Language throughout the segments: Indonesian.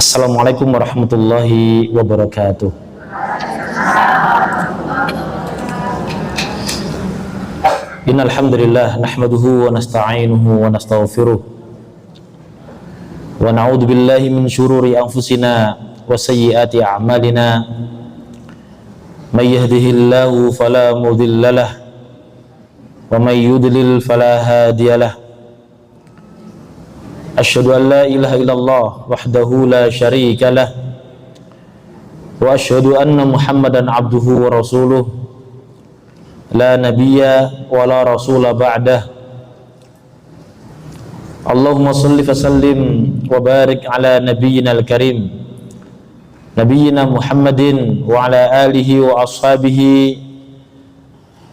Assalamualaikum warahmatullahi wabarakatuh. Innal hamdalillah nahmaduhu wa nasta'inuhu wa nastaghfiruh wa na'udzu billahi min syururi anfusina wa sayyiati a'malina. May yahdihillahu fala mudhillalah wa may yudlil fala hadiyalah. Asyhadu an la ilaha illallah wahdahu la syarika lah wa asyhadu anna Muhammadan abduhu wa rasuluh la nabiyya wa la rasula ba'dah. Allahumma salli wa sallim wa barik ala nabiyyina al-karim nabiyyina Muhammadin wa ala alihi wa ashabihi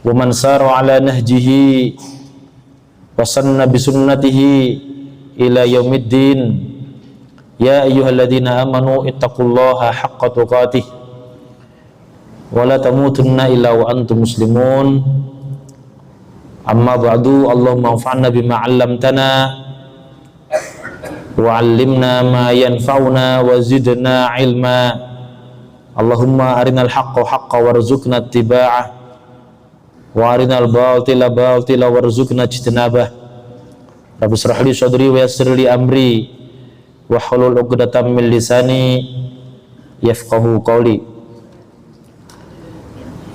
wa man sara ala nahjihi wa sanna bi sunnatihi ila yaumiddin. Ya ayyuhalladzina amanu ittaqullaha haqqa tuqatih wa la tamutunna illa wa antum muslimun. Amma ba'du. Allahumma anfa'na bima 'allamtana wa 'allimna ma yanfa'una wa zidna 'ilma. Allahumma arinal haqqa haqqan warzuqna ittiba'ah wa arinal batila batila warzuqna ijtinabah. Rabbi shrah li sadri wa yassir li amri wa hlul 'uqdatam min lisani yafqahu qawli.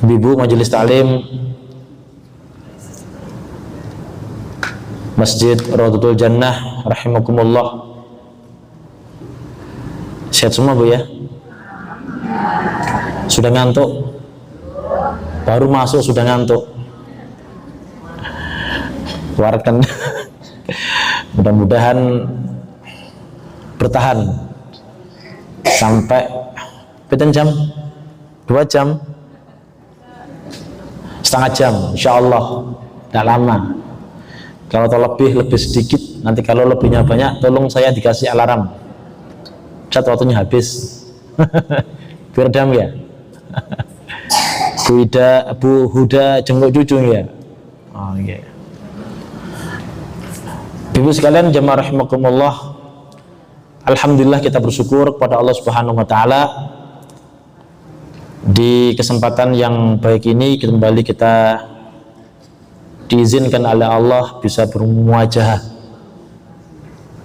Ibu majelis taklim Masjid Raudhatul Jannah rahimakumullah, sehat semua Bu ya? Sudah ngantuk? Baru masuk sudah ngantuk? Warkan. Mudah-mudahan bertahan sampai berapa jam? 2 jam? Setengah jam, insya Allah. Tidak lama. Kalau lebih sedikit, nanti kalau lebihnya banyak, tolong saya dikasih alarm. Cat waktunya habis. Biar dam ya. Bu Huda jenguk cucu ya. Oh iya. Yeah. Ibu sekalian jamaah rahimakumullah, alhamdulillah kita bersyukur kepada Allah Subhanahu wa taala di kesempatan yang baik ini kembali kita diizinkan oleh Allah bisa bermuajahah,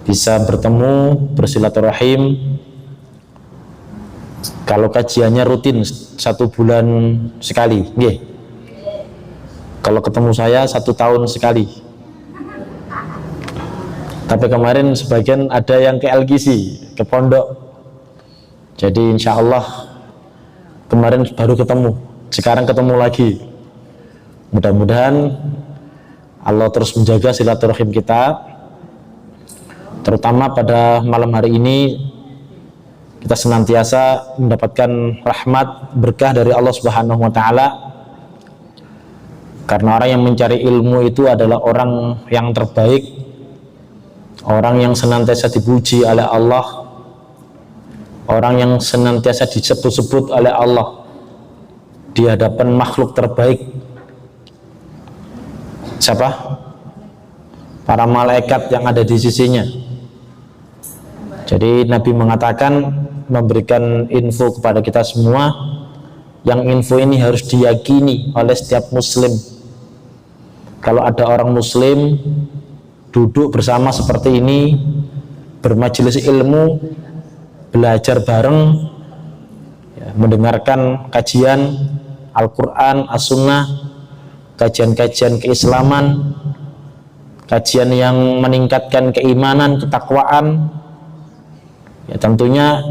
bisa bertemu, bersilaturahim. Kalau kajiannya rutin 1 bulan sekali, nggih. Kalau ketemu saya 1 tahun sekali. Tapi kemarin sebagian ada yang ke LGC, ke pondok. Jadi insya Allah kemarin baru ketemu, sekarang ketemu lagi. Mudah-mudahan Allah terus menjaga silaturahim kita, terutama pada malam hari ini kita senantiasa mendapatkan rahmat berkah dari Allah Subhanahu wa taala. Karena orang yang mencari ilmu itu adalah orang yang terbaik, orang yang senantiasa dipuji oleh Allah, orang yang senantiasa disebut-sebut oleh Allah di hadapan makhluk terbaik. Siapa? Para malaikat yang ada di sisinya. Jadi Nabi mengatakan, memberikan info kepada kita semua, yang info ini harus diyakini oleh setiap muslim. Kalau ada orang muslim duduk bersama seperti ini, bermajelis ilmu, belajar bareng, ya, mendengarkan kajian Al-Quran, As-Sunnah, kajian-kajian keislaman, kajian yang meningkatkan keimanan, ketakwaan, ya tentunya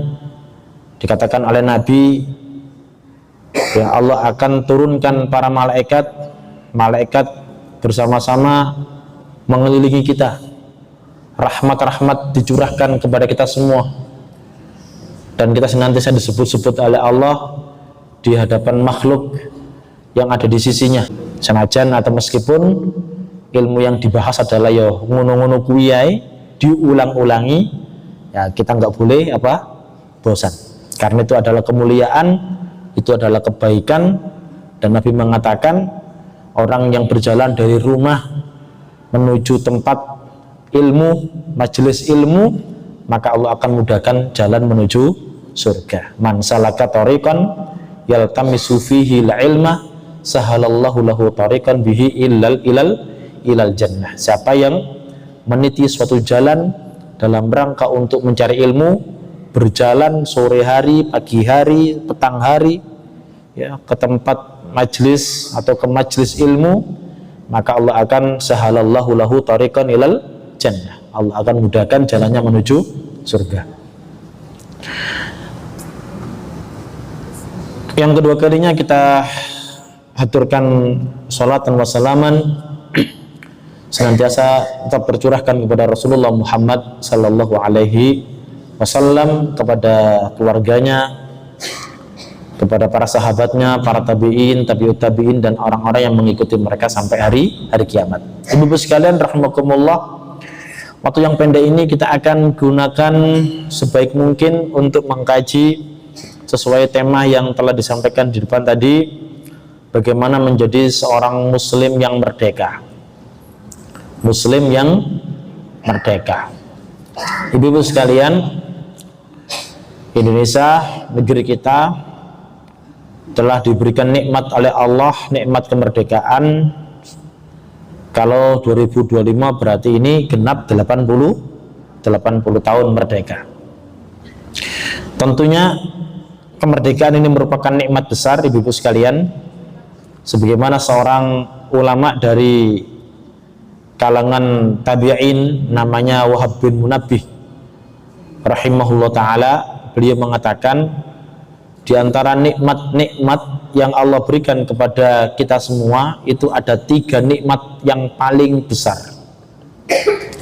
dikatakan oleh Nabi, ya Allah akan turunkan para malaikat bersama-sama mengelilingi kita, rahmat-rahmat dicurahkan kepada kita semua, dan kita senantiasa disebut-sebut oleh Allah di hadapan makhluk yang ada di sisinya. Senajan atau meskipun ilmu yang dibahas adalah ya ngono-ngono kuwi ae, diulang-ulangi, ya kita nggak boleh bosan, karena itu adalah kemuliaan, itu adalah kebaikan. Dan Nabi mengatakan orang yang berjalan dari rumah menuju tempat ilmu, majelis ilmu, maka Allah akan mudahkan jalan menuju surga. Man salaka tariqan yaltamisu fihi ilma sahalallahu lahu tariqan bihi ilal jannah. Siapa yang meniti suatu jalan dalam rangka untuk mencari ilmu, berjalan sore hari, pagi hari, petang hari, ya, ke tempat majlis atau ke majlis ilmu, maka Allah akan sahalallahu lahu tariqan ilal jannah. Allah akan mudahkan jalannya menuju surga. Yang kedua kalinya kita haturkan salat dan wassalaman senantiasa tetap tercurahkan kepada Rasulullah Muhammad sallallahu alaihi wasallam, kepada keluarganya, kepada para sahabatnya, para tabi'in, tabi'ut tabi'in, dan orang-orang yang mengikuti mereka sampai hari kiamat. Ibu-ibu sekalian rahimakumullah, waktu yang pendek ini kita akan gunakan sebaik mungkin untuk mengkaji sesuai tema yang telah disampaikan di depan tadi, bagaimana menjadi seorang muslim yang merdeka. Muslim yang merdeka. Ibu-ibu sekalian, Indonesia, negeri kita, telah diberikan nikmat oleh Allah, nikmat kemerdekaan. Kalau 2025 berarti ini genap 80 tahun merdeka. Tentunya kemerdekaan ini merupakan nikmat besar, ibu-ibu sekalian. Sebagaimana seorang ulama dari kalangan tabi'in namanya Wahab bin Munabbih rahimahullah ta'ala, beliau mengatakan, di antara nikmat-nikmat yang Allah berikan kepada kita semua itu ada 3 nikmat yang paling besar.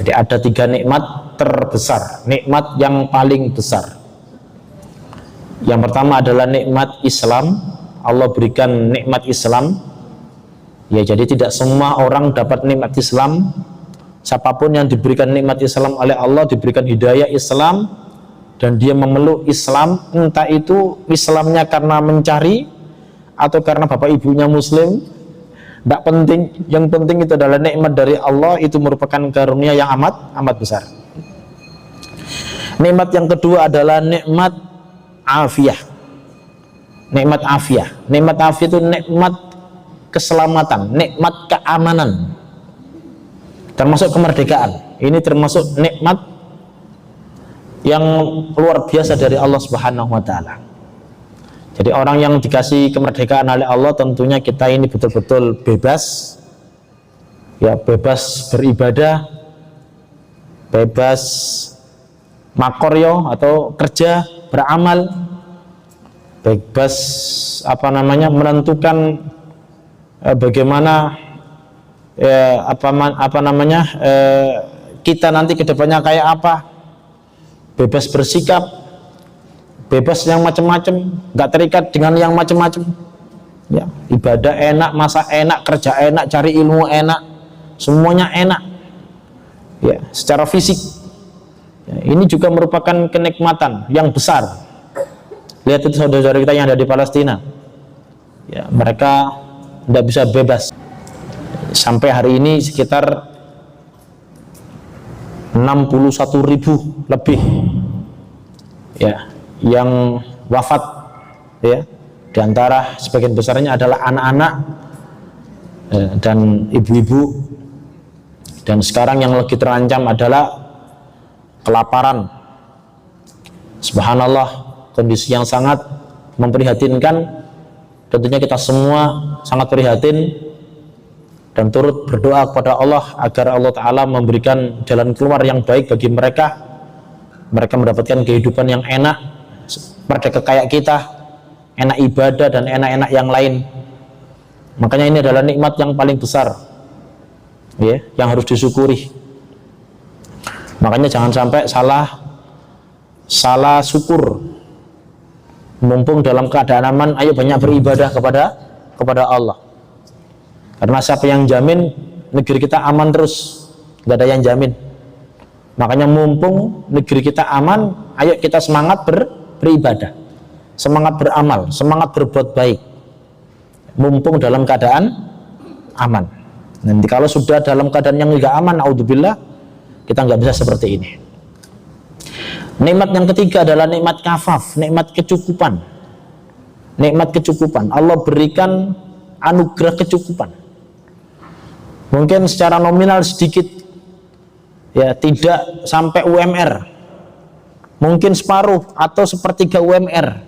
Jadi ada 3 nikmat terbesar, nikmat yang paling besar. Yang pertama adalah nikmat Islam. Allah berikan nikmat Islam. Ya, jadi tidak semua orang dapat nikmat Islam. Siapapun yang diberikan nikmat Islam oleh Allah, diberikan hidayah Islam, dan dia memeluk Islam, entah itu Islamnya karena mencari atau karena bapak ibunya muslim, tidak penting. Yang penting itu adalah nikmat dari Allah, itu merupakan karunia yang amat besar. Nikmat yang kedua adalah nikmat afiyah. Nikmat afiyah. Nikmat afiyah itu nikmat keselamatan, nikmat keamanan, termasuk kemerdekaan. Ini termasuk nikmat yang luar biasa dari Allah Subhanahu wa ta'ala. Jadi orang yang dikasih kemerdekaan oleh Allah, tentunya kita ini betul-betul bebas, ya, bebas beribadah, bebas makoryo atau kerja, beramal, bebas menentukan bagaimana kita nanti kedepannya kayak apa, bebas bersikap, bebas yang macam-macam, nggak terikat dengan yang macam-macam. Ya, ibadah enak, masak enak, kerja enak, cari ilmu enak, semuanya enak. Ya, secara fisik. Ya, ini juga merupakan kenikmatan yang besar. Lihat itu saudara-saudara kita yang ada di Palestina. Ya, mereka tidak bisa bebas. Sampai hari ini sekitar 61.000 lebih, ya, yang wafat, ya. Di antara sebagian besarnya adalah anak-anak dan ibu-ibu. Dan sekarang yang lagi terancam adalah kelaparan. Subhanallah, kondisi yang sangat memprihatinkan. Tentunya kita semua sangat prihatin dan turut berdoa kepada Allah agar Allah Ta'ala memberikan jalan keluar yang baik bagi mereka. Mereka mendapatkan kehidupan yang enak, merdeka kayak kita, enak ibadah dan enak-enak yang lain. Makanya ini adalah nikmat yang paling besar, ya, yang harus disyukuri. Makanya jangan sampai salah syukur. Mumpung dalam keadaan aman, ayo banyak beribadah kepada Allah. Karena siapa yang jamin negeri kita aman terus? Gak ada yang jamin. Makanya mumpung negeri kita aman, ayo kita semangat beribadah, semangat beramal, semangat berbuat baik. Mumpung dalam keadaan aman. Nanti kalau sudah dalam keadaan yang tidak aman, naudzubillah, kita nggak bisa seperti ini. Nikmat yang ketiga adalah nikmat kafaf, nikmat kecukupan. Nikmat kecukupan. Allah berikan anugerah kecukupan. Mungkin secara nominal sedikit, ya tidak sampai UMR, mungkin separuh atau sepertiga UMR.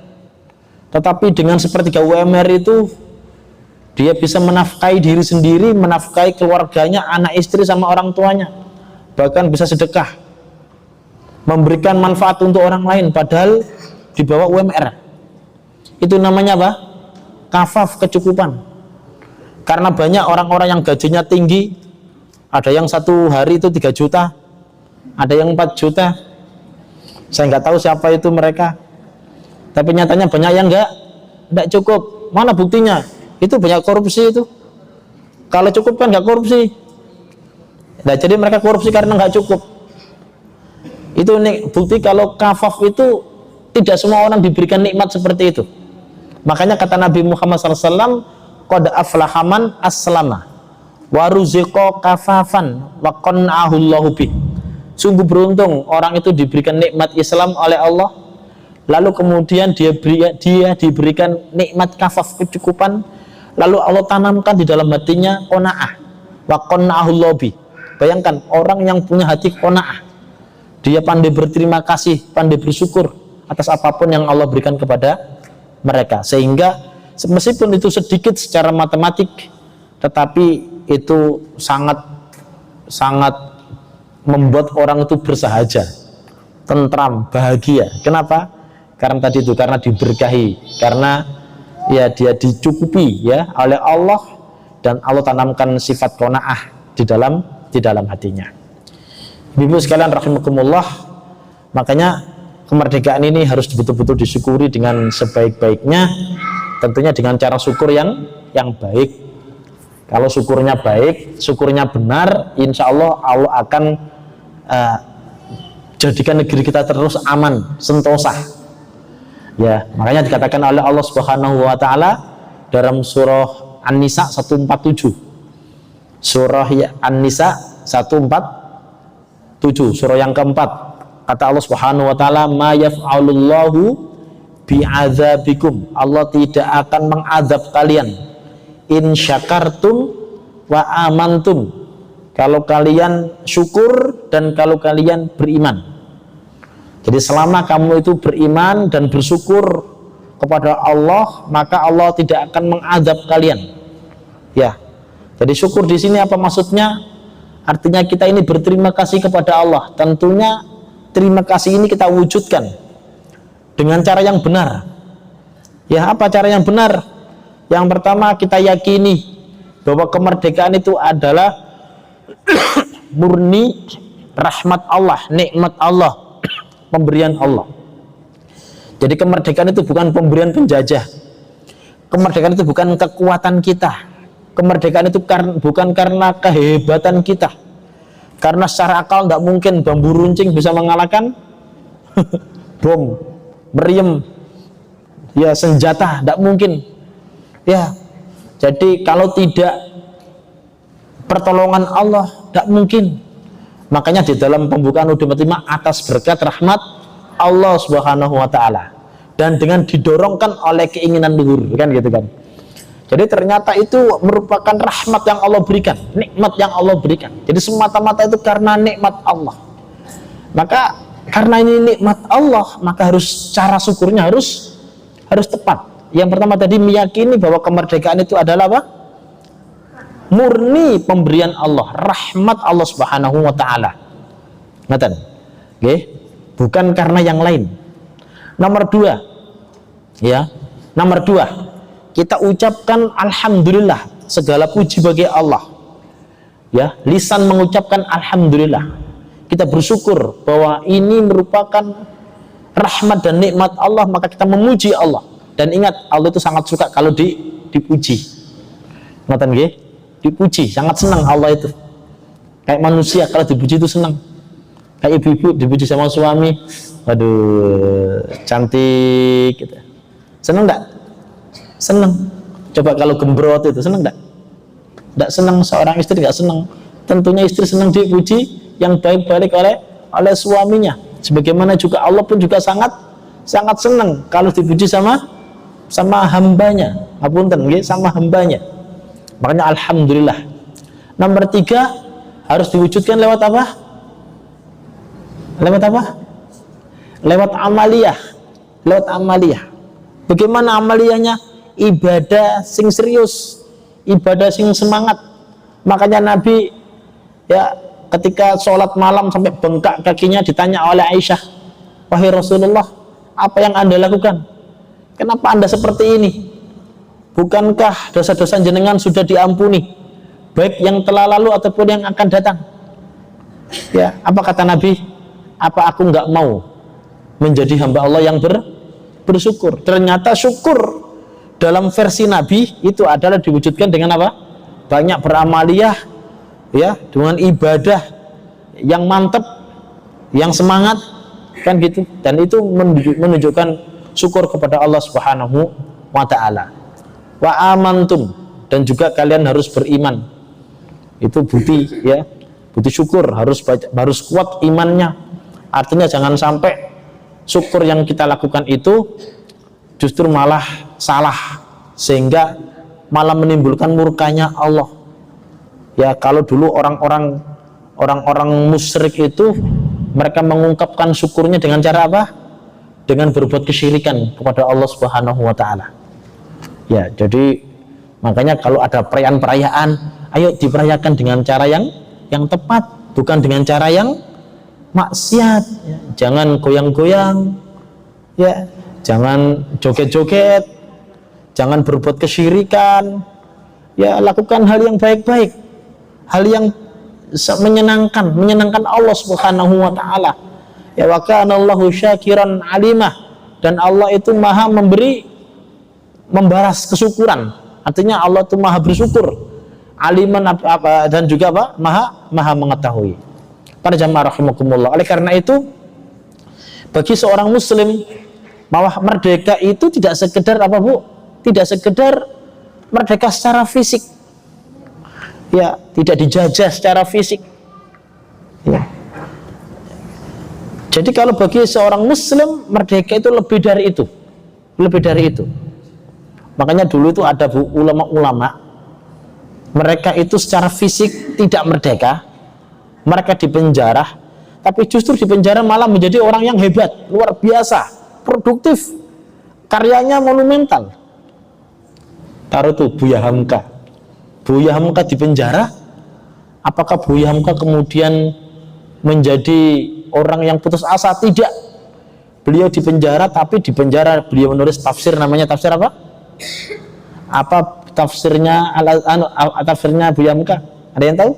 Tetapi dengan sepertiga UMR itu dia bisa menafkahi diri sendiri, menafkahi keluarganya, anak istri sama orang tuanya, bahkan bisa sedekah, memberikan manfaat untuk orang lain padahal di bawah UMR. Itu namanya apa? Kafaf, kecukupan. Karena banyak orang-orang yang gajinya tinggi, ada yang satu hari itu 3 juta, ada yang 4 juta. Saya nggak tahu siapa itu mereka, tapi nyatanya banyak yang nggak cukup. Mana buktinya? Itu banyak korupsi itu. Kalau cukup kan nggak korupsi. Nah, jadi mereka korupsi karena nggak cukup. Itu bukti kalau kafaf itu tidak semua orang diberikan nikmat seperti itu. Makanya kata Nabi Muhammad SAW, qad aflaha man aslama wa ruziqa kafafan wa qanna'ahu Allahu bih. Sungguh beruntung orang itu diberikan nikmat Islam oleh Allah, lalu kemudian dia diberikan nikmat kafaf, kecukupan, lalu Allah tanamkan di dalam hatinya qanaah wa qanna'ahu Allahu bih. Bayangkan orang yang punya hati qanaah, dia pandai berterima kasih, pandai bersyukur atas apapun yang Allah berikan kepada mereka, sehingga meskipun itu sedikit secara matematik, tetapi itu sangat membuat orang itu bersahaja, tentram, bahagia. Kenapa? Karena tadi itu, karena diberkahi, karena ya dia dicukupi ya oleh Allah, dan Allah tanamkan sifat qanaah di dalam hatinya. Ibu sekalian rahimakumullah, makanya kemerdekaan ini harus betul-betul disyukuri dengan sebaik-baiknya, tentunya dengan cara syukur yang baik. Kalau syukurnya baik, syukurnya benar, insya Allah Allah akan jadikan negeri kita terus aman, sentosa. Ya, makanya dikatakan oleh Allah Subhanahu wa taala dalam surah An-Nisa 147. Surah An-Nisa 147, surah yang keempat. Kata Allah Subhanahu wa taala, "Ma yaf'alullahu bi'adzabikum." Allah tidak akan mengazab kalian in syakartum wa amantum. Kalau kalian syukur dan kalau kalian beriman. Jadi selama kamu itu beriman dan bersyukur kepada Allah, maka Allah tidak akan mengazab kalian. Ya. Jadi syukur di sini apa maksudnya? Artinya kita ini berterima kasih kepada Allah. Tentunya terima kasih ini kita wujudkan dengan cara yang benar. Ya, apa cara yang benar? Yang pertama, kita yakini bahwa kemerdekaan itu adalah murni rahmat Allah, nikmat Allah, pemberian Allah. Jadi kemerdekaan itu bukan pemberian penjajah. Kemerdekaan itu bukan kekuatan kita. Kemerdekaan itu bukan karena kehebatan kita. Karena secara akal tidak mungkin bambu runcing bisa mengalahkan bom, meriam, ya senjata, tidak mungkin. Ya, jadi kalau tidak pertolongan Allah, tidak mungkin. Makanya di dalam pembukaan UUD 45, atas berkat rahmat Allah Subhanahu wa taala dan dengan didorongkan oleh keinginan luhur, kan gitu kan. Jadi ternyata itu merupakan rahmat yang Allah berikan, nikmat yang Allah berikan. Jadi semata-mata itu karena nikmat Allah. Maka karena ini nikmat Allah, maka harus cara syukurnya harus tepat. Yang pertama tadi meyakini bahwa kemerdekaan itu adalah apa? Murni pemberian Allah, rahmat Allah Subhanahu wa taala. Ngaten. Nggih, bukan karena yang lain. Nomor 2. Ya. Nomor 2. Kita ucapkan alhamdulillah, segala puji bagi Allah. Ya, lisan mengucapkan alhamdulillah. Kita bersyukur bahwa ini merupakan rahmat dan nikmat Allah, maka kita memuji Allah. Dan ingat, Allah itu sangat suka kalau dipuji. Ngoten nggih? Dipuji, sangat senang Allah itu. Kayak manusia kalau dipuji itu senang. Kayak ibu-ibu dipuji sama suami, waduh, cantik gitu. Senang enggak? Senang. Coba kalau gembrot itu senang enggak? Enggak senang. Seorang istri enggak senang. Tentunya istri senang dipuji yang baik-baik oleh suaminya. Sebagaimana juga Allah pun juga sangat senang kalau dipuji sama hambanya. Apunten nggih, sama hambanya. Makanya alhamdulillah. Nomor 3 harus diwujudkan lewat apa? Lewat apa? Lewat amaliyah. Lewat amaliyah. Bagaimana amaliyahnya? Ibadah sing serius, ibadah sing semangat. Makanya Nabi ya ketika sholat malam sampai bengkak kakinya ditanya oleh Aisyah, wahai Rasulullah, apa yang Anda lakukan? Kenapa Anda seperti ini? Bukankah dosa-dosa jenengan sudah diampuni, baik yang telah lalu ataupun yang akan datang? Ya, apa kata Nabi? Apa aku nggak mau menjadi hamba Allah yang bersyukur? Ternyata syukur dalam versi Nabi itu adalah diwujudkan dengan apa? Banyak beramaliyah, ya, dengan ibadah yang mantap, yang semangat, kan gitu. Dan itu menunjukkan syukur kepada Allah Subhanahu wa ta'ala. Wa amantum, dan juga kalian harus beriman. Itu bukti, ya, bukti syukur, harus kuat imannya. Artinya jangan sampai syukur yang kita lakukan itu justru malah salah, sehingga malah menimbulkan murkanya Allah. Ya, kalau dulu orang-orang musyrik itu mereka mengungkapkan syukurnya dengan cara apa? Dengan berbuat kesyirikan kepada Allah Subhanahu wa ta'ala. Ya, jadi makanya kalau ada perayaan-perayaan, ayo diperayakan dengan cara yang tepat, bukan dengan cara yang maksiat. Ya, jangan goyang-goyang, ya, jangan joget-joget, jangan berbuat kesyirikan. Ya, lakukan hal yang baik-baik, hal yang menyenangkan Allah Subhanahu wa ta'ala. Ya, wa kana Allahu syakiran alimah, dan Allah itu maha membalas kesyukuran. Artinya Allah itu maha bersyukur, aliman dan juga apa? Maha mengetahui. Para jamaah rahimakumullah. Oleh karena itu, bagi seorang muslim, bahwa merdeka itu tidak sekedar apa, Bu? Tidak sekedar merdeka secara fisik. Ya, tidak dijajah secara fisik. Ya. Jadi kalau bagi seorang muslim, merdeka itu lebih dari itu. Lebih dari itu. Makanya dulu itu ada, Bu, ulama-ulama, mereka itu secara fisik tidak merdeka, mereka dipenjara, tapi justru dipenjara malah menjadi orang yang hebat, luar biasa, produktif, karyanya monumental. Taruh tuh Buya Hamka. Buya Hamka dipenjara, apakah Buya Hamka kemudian menjadi orang yang putus asa? Tidak. Beliau dipenjara, tapi dipenjara beliau menulis tafsir, namanya tafsir apa? Apa tafsirnya tafsirnya Buya Hamka? Ada yang tahu?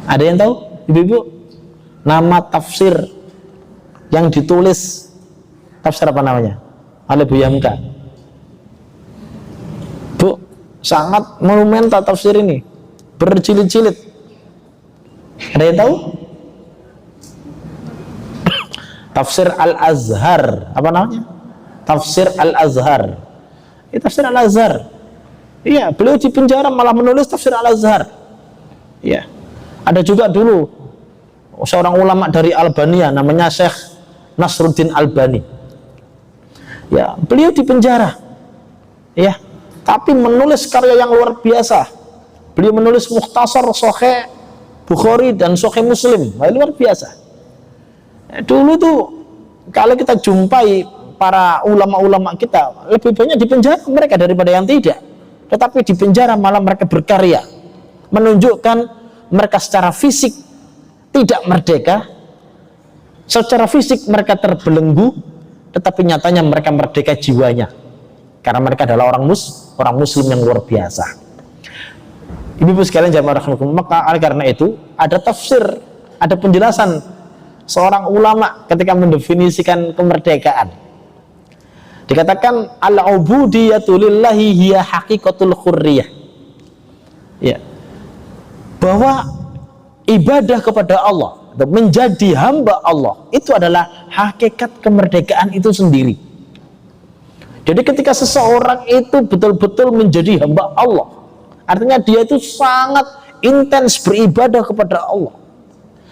Ada yang tahu, ibu-ibu? Nama tafsir yang ditulis, tafsir apa namanya? Oleh Buya Hamka. Bu, sangat monumental tafsir ini, berjilid-jilid. Ada yang tahu? Tafsir Al-Azhar, apa namanya? Tafsir Al-Azhar. Ini tafsir Al-Azhar. Iya, beliau dipenjara malah menulis tafsir Al-Azhar. Iya. Ada juga dulu seorang ulama dari Albania, namanya Syekh Nasruddin Albani. Ya, beliau dipenjara. Ya, tapi menulis karya yang luar biasa. Beliau menulis Mukhtasar Sahih Bukhari dan Sahih Muslim. Luar biasa. Dulu tuh kalau kita jumpai para ulama-ulama kita, lebih banyak di penjara mereka daripada yang tidak. Tetapi di penjara malah mereka berkarya, menunjukkan mereka secara fisik tidak merdeka, secara fisik mereka terbelenggu, tetapi nyatanya mereka merdeka jiwanya, karena mereka adalah orang muslim yang luar biasa. Ibu-ibu sekalian jamaah rahimakumullah, maka karena itu ada tafsir, ada penjelasan seorang ulama ketika mendefinisikan kemerdekaan. Dikatakan al-ubudiyatu lillahi hiya haqiqatul hurriyah. Ya. Bahwa ibadah kepada Allah, menjadi hamba Allah, itu adalah hakikat kemerdekaan itu sendiri. Jadi ketika seseorang itu betul-betul menjadi hamba Allah, artinya dia itu sangat intens beribadah kepada Allah,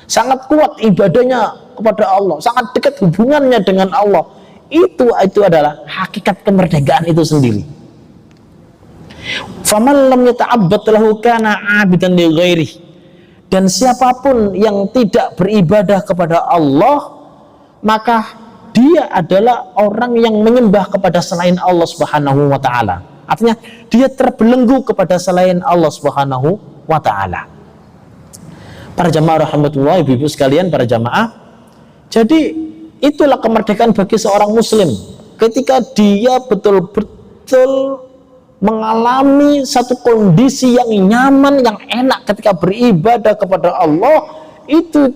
sangat kuat ibadahnya kepada Allah, sangat dekat hubungannya dengan Allah. Itu adalah hakikat kemerdekaan itu sendiri. Faman lam yata'abbad lahu kana 'abidan li ghairihi. Dan siapapun yang tidak beribadah kepada Allah, maka dia adalah orang yang menyembah kepada selain Allah Subhanahu wa taala. Artinya dia terbelenggu kepada selain Allah Subhanahu wa taala. Para jamaah rahmatullah, ibu-ibu sekalian, para jamaah. Jadi itulah kemerdekaan bagi seorang muslim ketika dia betul-betul mengalami satu kondisi yang nyaman, yang enak ketika beribadah kepada Allah.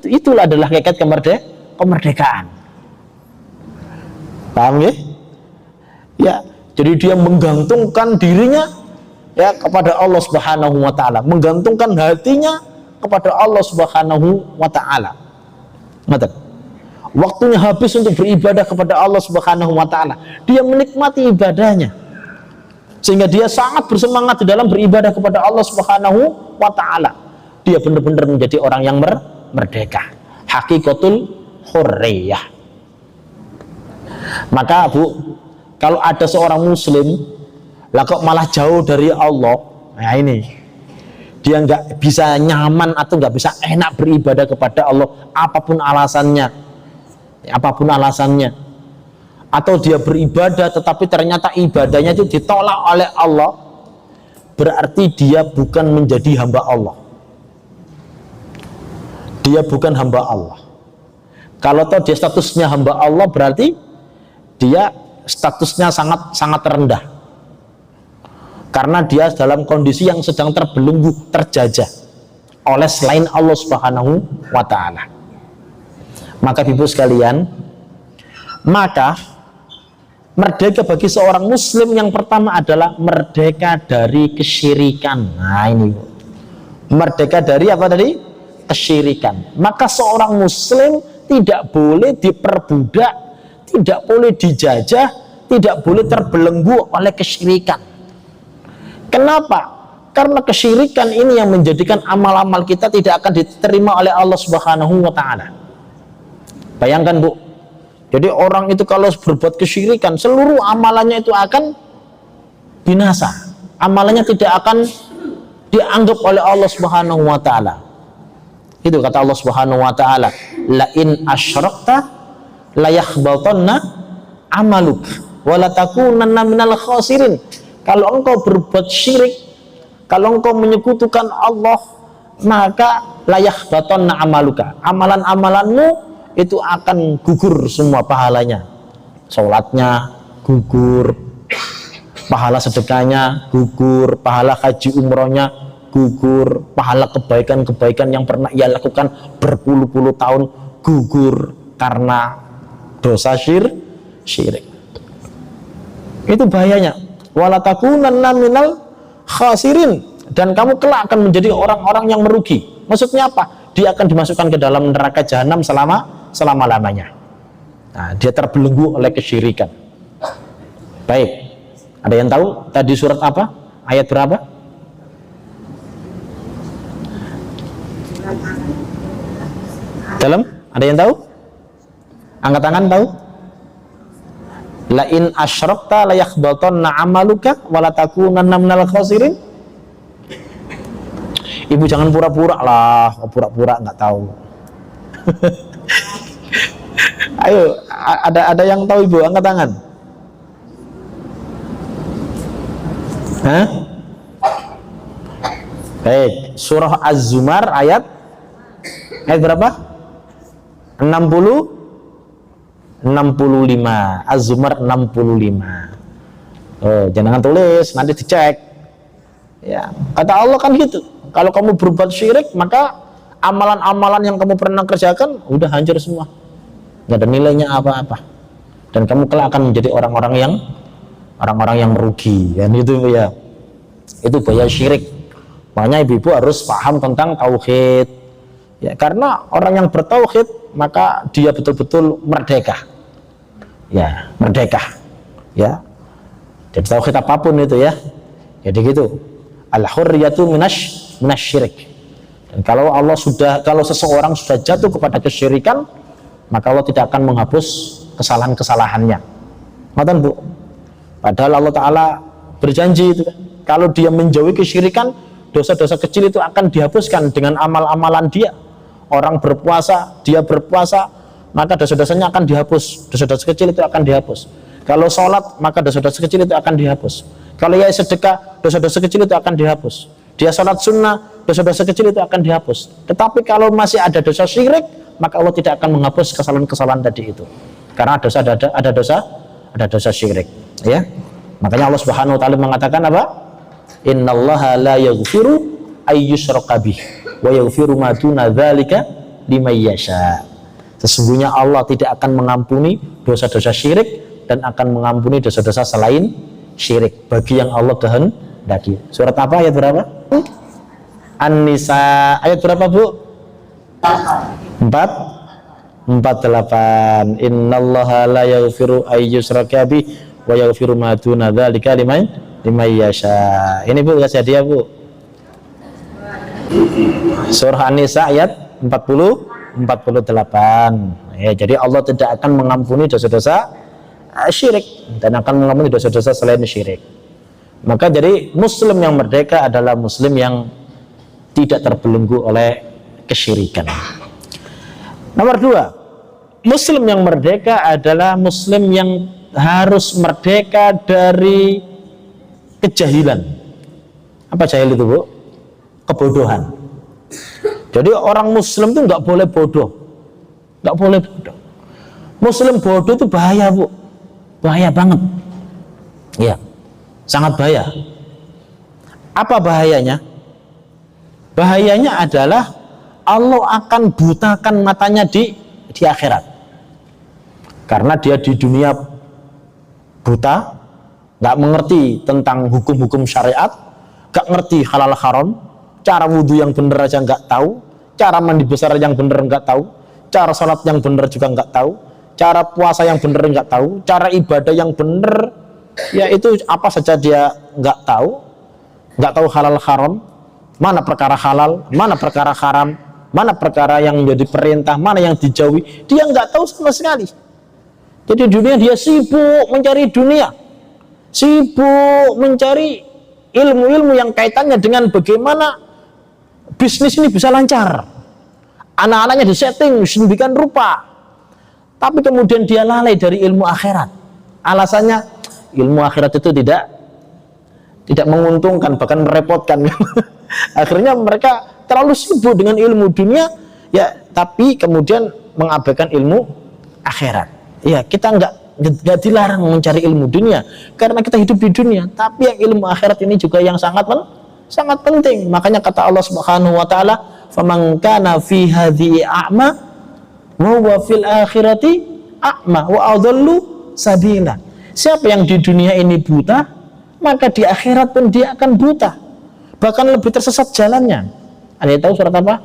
Itulah adalah hakikat kemerdekaan. Paham ya? Ya, jadi dia menggantungkan dirinya ya kepada Allah Subhanahu wa taala, menggantungkan hatinya kepada Allah Subhanahu wa taala. Waktunya habis untuk beribadah kepada Allah Subhanahu wa taala. Dia menikmati ibadahnya, sehingga dia sangat bersemangat di dalam beribadah kepada Allah Subhanahu wa taala. Dia benar-benar menjadi orang yang merdeka. Hakikatul hurriyah. Maka Bu, kalau ada seorang muslim lah kok malah jauh dari Allah, nah ini dia nggak bisa nyaman atau nggak bisa enak beribadah kepada Allah, apapun alasannya, atau dia beribadah tetapi ternyata ibadahnya itu ditolak oleh Allah, berarti dia bukan menjadi hamba Allah. Dia bukan hamba Allah. Kalau toh dia statusnya hamba Allah, berarti dia statusnya sangat rendah, karena dia dalam kondisi yang sedang terbelenggu, terjajah oleh selain Allah Subhanahu wa taala. Maka ibu sekalian, maka merdeka bagi seorang muslim yang pertama adalah merdeka dari kesyirikan. Nah ini merdeka dari apa tadi? Kesyirikan. Maka seorang muslim tidak boleh diperbudak, tidak boleh dijajah, tidak boleh terbelenggu oleh kesyirikan. Kenapa? Karena kesyirikan ini yang menjadikan amal-amal kita tidak akan diterima oleh Allah Subhanahu wa taala. Bayangkan Bu, jadi orang itu kalau berbuat kesyirikan, seluruh amalannya itu akan binasa. Amalannya tidak akan dianggap oleh Allah Subhanahu wa taala. Itu kata Allah Subhanahu wa taala, la in asyrakta la yakhbatanna amaluk wa la takunanna minal khasirin. Kalau engkau berbuat syirik, kalau engkau menyekutukan Allah, maka la yakhbatanna amaluka. Amalan-amalanmu itu akan gugur semua pahalanya. Salatnya gugur, pahala sedekahnya gugur, pahala haji umrohnya gugur, pahala kebaikan-kebaikan yang pernah ia lakukan berpuluh-puluh tahun gugur karena dosa syirik. Itu bahayanya. Wala takunanna minal khasirin, dan kamu kelak akan menjadi orang-orang yang merugi. Maksudnya apa? Dia akan dimasukkan ke dalam neraka jahanam selama-lamanya. Nah, dia terbelenggu oleh kesyirikan. Baik. Ada yang tahu tadi surat apa? Ayat berapa? Dalam? Ada yang tahu? Angkat tangan, tahu? La in asyrakta la yakhbatanna amaluka wa la takunanna minal khasirin. Ibu jangan pura-pura lah, pura-pura nggak tahu. Ayo, ada yang tahu Ibu, angkat tangan. Hah? Baik, surah Az-Zumar ayat berapa? 65. Az-Zumar 65. Oh, jangan tulis, nanti dicek. Ya, kata Allah kan gitu. Kalau kamu berbuat syirik, maka amalan-amalan yang kamu pernah kerjakan udah hancur semua. Nggak ada nilainya apa-apa. Dan kamu kelak akan menjadi orang-orang yang merugi. Dan itu ya, itu bahaya syirik. Makanya ibu-ibu harus paham tentang tauhid. Ya, karena orang yang bertauhid, maka dia betul-betul merdeka. Ya, merdeka. Ya. Jadi tauhid apapun itu ya. Jadi gitu. Al-hurriyatu minasyirik. Dan kalau seseorang sudah jatuh kepada kesyirikan, maka Allah tidak akan menghapus kesalahan-kesalahannya. Ngoten Bu. Padahal Allah Ta'ala berjanji itu kan, kalau dia menjauhi kesyirikan, dosa-dosa kecil itu akan dihapuskan dengan amal-amalan dia. Orang berpuasa, dia berpuasa, maka dosa-dosanya akan dihapus. Dosa-dosa kecil itu akan dihapus. Kalau sholat, maka dosa-dosa kecil itu akan dihapus. Kalau ia sedekah, dosa-dosa kecil itu akan dihapus. Dia sholat sunnah, dosa-dosa kecil itu akan dihapus. Tetapi kalau masih ada dosa syirik, maka Allah tidak akan menghapus kesalahan-kesalahan tadi itu. Karena ada dosa syirik. Ya, makanya Allah Subhanahu Wa Taala mengatakan apa? Innallaha la yaghfiru ayyushraka bih wa yaghfiru ma duna dzalika liman yasha. Sesungguhnya Allah tidak akan mengampuni dosa-dosa syirik dan akan mengampuni dosa-dosa selain syirik bagi yang Allah kehendaki. Surat apa, ayat berapa? An-Nisa ayat berapa Bu? 48. Innallaha la yaghfiru ayyushraka bih wa yaghfiru ma duna dzalika liman yasha. Ini Bu, kasih hadiah Bu. Surah An-Nisa ayat 48. Ya, jadi Allah tidak akan mengampuni dosa-dosa syirik dan akan mengampuni dosa-dosa selain syirik. Maka jadi muslim yang merdeka adalah muslim yang tidak terbelenggu oleh kesyirikan. Nomor 2, muslim yang merdeka adalah muslim yang harus merdeka dari kejahilan. Apa jahil itu Bu? Kebodohan. Jadi orang muslim itu nggak boleh bodoh, nggak boleh bodoh. Muslim bodoh itu bahaya Bu, bahaya banget. Ya, sangat bahaya. Apa bahayanya? Bahayanya adalah Allah akan butakan matanya di akhirat. Karena dia di dunia buta, nggak mengerti tentang hukum-hukum syariat, nggak ngerti halal haram, cara wudhu yang benar aja nggak tahu, cara mandi besar yang benar nggak tahu, cara sholat yang benar juga nggak tahu, cara puasa yang benar nggak tahu, cara ibadah yang benar, ya itu apa saja dia nggak tahu halal haram, mana perkara halal, mana perkara haram, mana perkara yang menjadi perintah, mana yang dijauhi, dia nggak tahu sama sekali. Jadi dunia dia sibuk mencari dunia, sibuk mencari ilmu-ilmu yang kaitannya dengan bagaimana bisnis ini bisa lancar. Anak-anaknya disetting sedemikian rupa, tapi kemudian dia lalai dari ilmu akhirat. Alasannya ilmu akhirat itu tidak menguntungkan, bahkan merepotkan. Akhirnya mereka terlalu sibuk dengan ilmu dunia, ya, tapi kemudian mengabaikan ilmu akhirat. Ya, kita nggak dilarang mencari ilmu dunia karena kita hidup di dunia, tapi yang ilmu akhirat ini juga yang sangat penting. Makanya kata Allah Subhanahu Wa Taala, faman kana fi hadhihi a'ma wa huwa fil akhirati a'ma wa adallu sabila. Siapa yang di dunia ini buta, maka di akhirat pun dia akan buta, bahkan lebih tersesat jalannya. Anda tahu surat apa?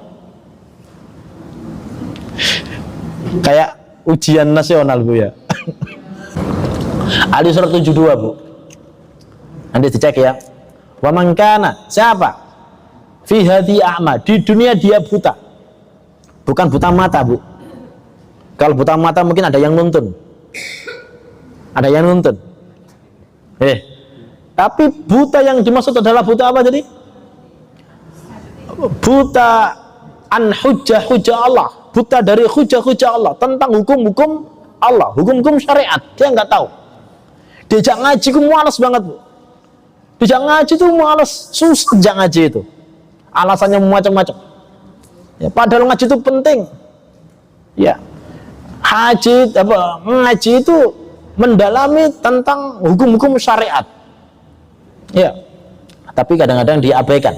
Kayak ujian nasional Bu ya. Ali surat 72 Bu. Anda dicek ya. Wa man kana, siapa? Fi hadhi a'ma, di dunia dia buta. Bukan buta mata Bu. Kalau buta mata mungkin ada yang nuntun. Ada yang nuntun. Tapi buta yang dimaksud adalah buta apa jadi? Buta an hujjah Allah, buta dari hujjah Allah tentang hukum-hukum Allah, hukum-hukum syariat. Dia nggak tahu. Diajak ngaji itu malas banget Bu. Diajak ngaji itu malas, susah diajak ngaji itu. Alasannya macam-macam. Ya, padahal ngaji itu penting. Ya, ngaji itu mendalami tentang hukum-hukum syariat. Ya, tapi kadang-kadang diabaikan.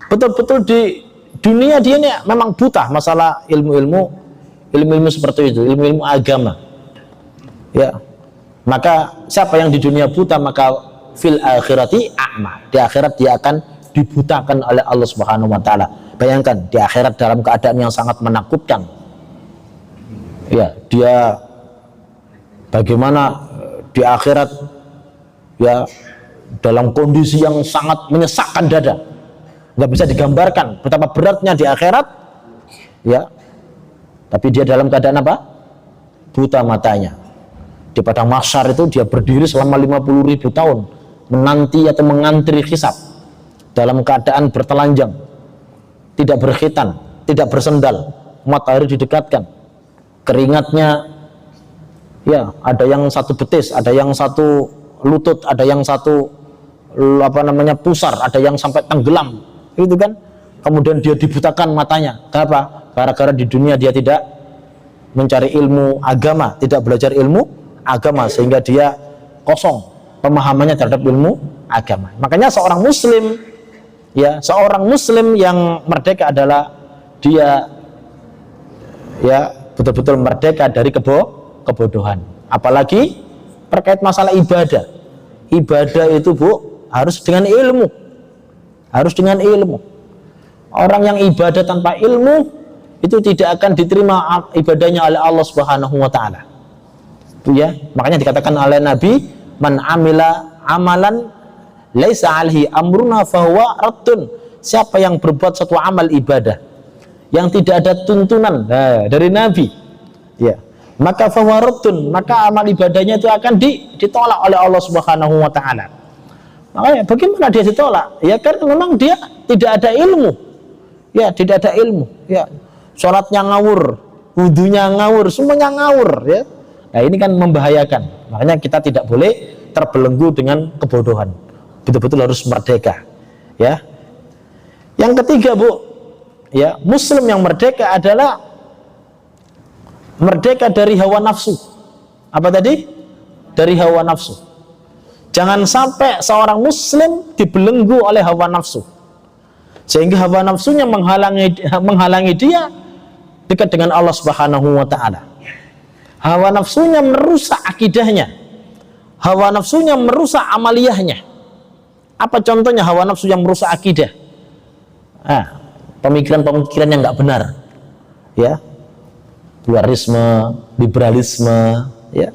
Betul-betul di dunia dia ini memang buta masalah ilmu-ilmu seperti itu, ilmu-ilmu agama. Ya, maka siapa yang di dunia buta maka fil akhirati a'ma, di akhirat dia akan dibutakan oleh Allah Subhanahu Wa Taala. Bayangkan di akhirat dalam keadaan yang sangat menakutkan. Ya, dia bagaimana di akhirat ya dalam kondisi yang sangat menyesakkan dada, nggak bisa digambarkan betapa beratnya di akhirat. Ya, Tapi dia dalam keadaan apa? Buta matanya. Di padang mahsyar itu dia berdiri selama 50.000 tahun menanti atau mengantri hisab dalam keadaan bertelanjang, tidak berkhitan, tidak bersendal, matahari didekatkan, keringatnya ya ada yang satu betis, ada yang satu lutut, ada yang satu pusar, ada yang sampai tenggelam, itu kan. Kemudian dia dibutakan matanya. Kenapa? Gara-gara di dunia dia tidak mencari ilmu agama, tidak belajar ilmu agama, sehingga dia kosong pemahamannya terhadap ilmu agama. Makanya seorang muslim, ya, seorang muslim yang merdeka adalah dia ya betul-betul merdeka dari kebodohan. Apalagi terkait masalah ibadah. Ibadah itu, Bu, harus dengan ilmu. Harus dengan ilmu. Orang yang ibadah tanpa ilmu itu tidak akan diterima ibadahnya oleh Allah Subhanahu wa taala. Ya, makanya dikatakan oleh Nabi, man amila amalan laisa alaihi amruna fahuwa raddun. Siapa yang berbuat satu amal ibadah yang tidak ada tuntunan dari Nabi, ya, maka fahuwa raddun, maka amal ibadahnya itu akan ditolak oleh Allah Subhanahu wa taala. Makanya bagaimana dia ditolak? Ya karena memang dia tidak ada ilmu. Ya, tidak ada ilmu. Ya, sholatnya ngawur, wudunya ngawur, semuanya ngawur, ya. Nah, ini kan membahayakan. Makanya kita tidak boleh terbelenggu dengan kebodohan. Betul-betul harus merdeka. Ya. Yang ketiga, Bu, ya, muslim yang merdeka adalah merdeka dari hawa nafsu. Apa tadi? Dari hawa nafsu. Jangan sampai seorang muslim dibelenggu oleh hawa nafsu, sehingga hawa nafsunya menghalangi dia dekat dengan Allah Subhanahu wa taala. Hawa nafsunya merusak akidahnya, hawa nafsunya merusak amaliyahnya. Apa contohnya hawa nafsu yang merusak akidah? Pemikiran-pemikiran yang nggak benar, ya, pluralisme, liberalisme, ya,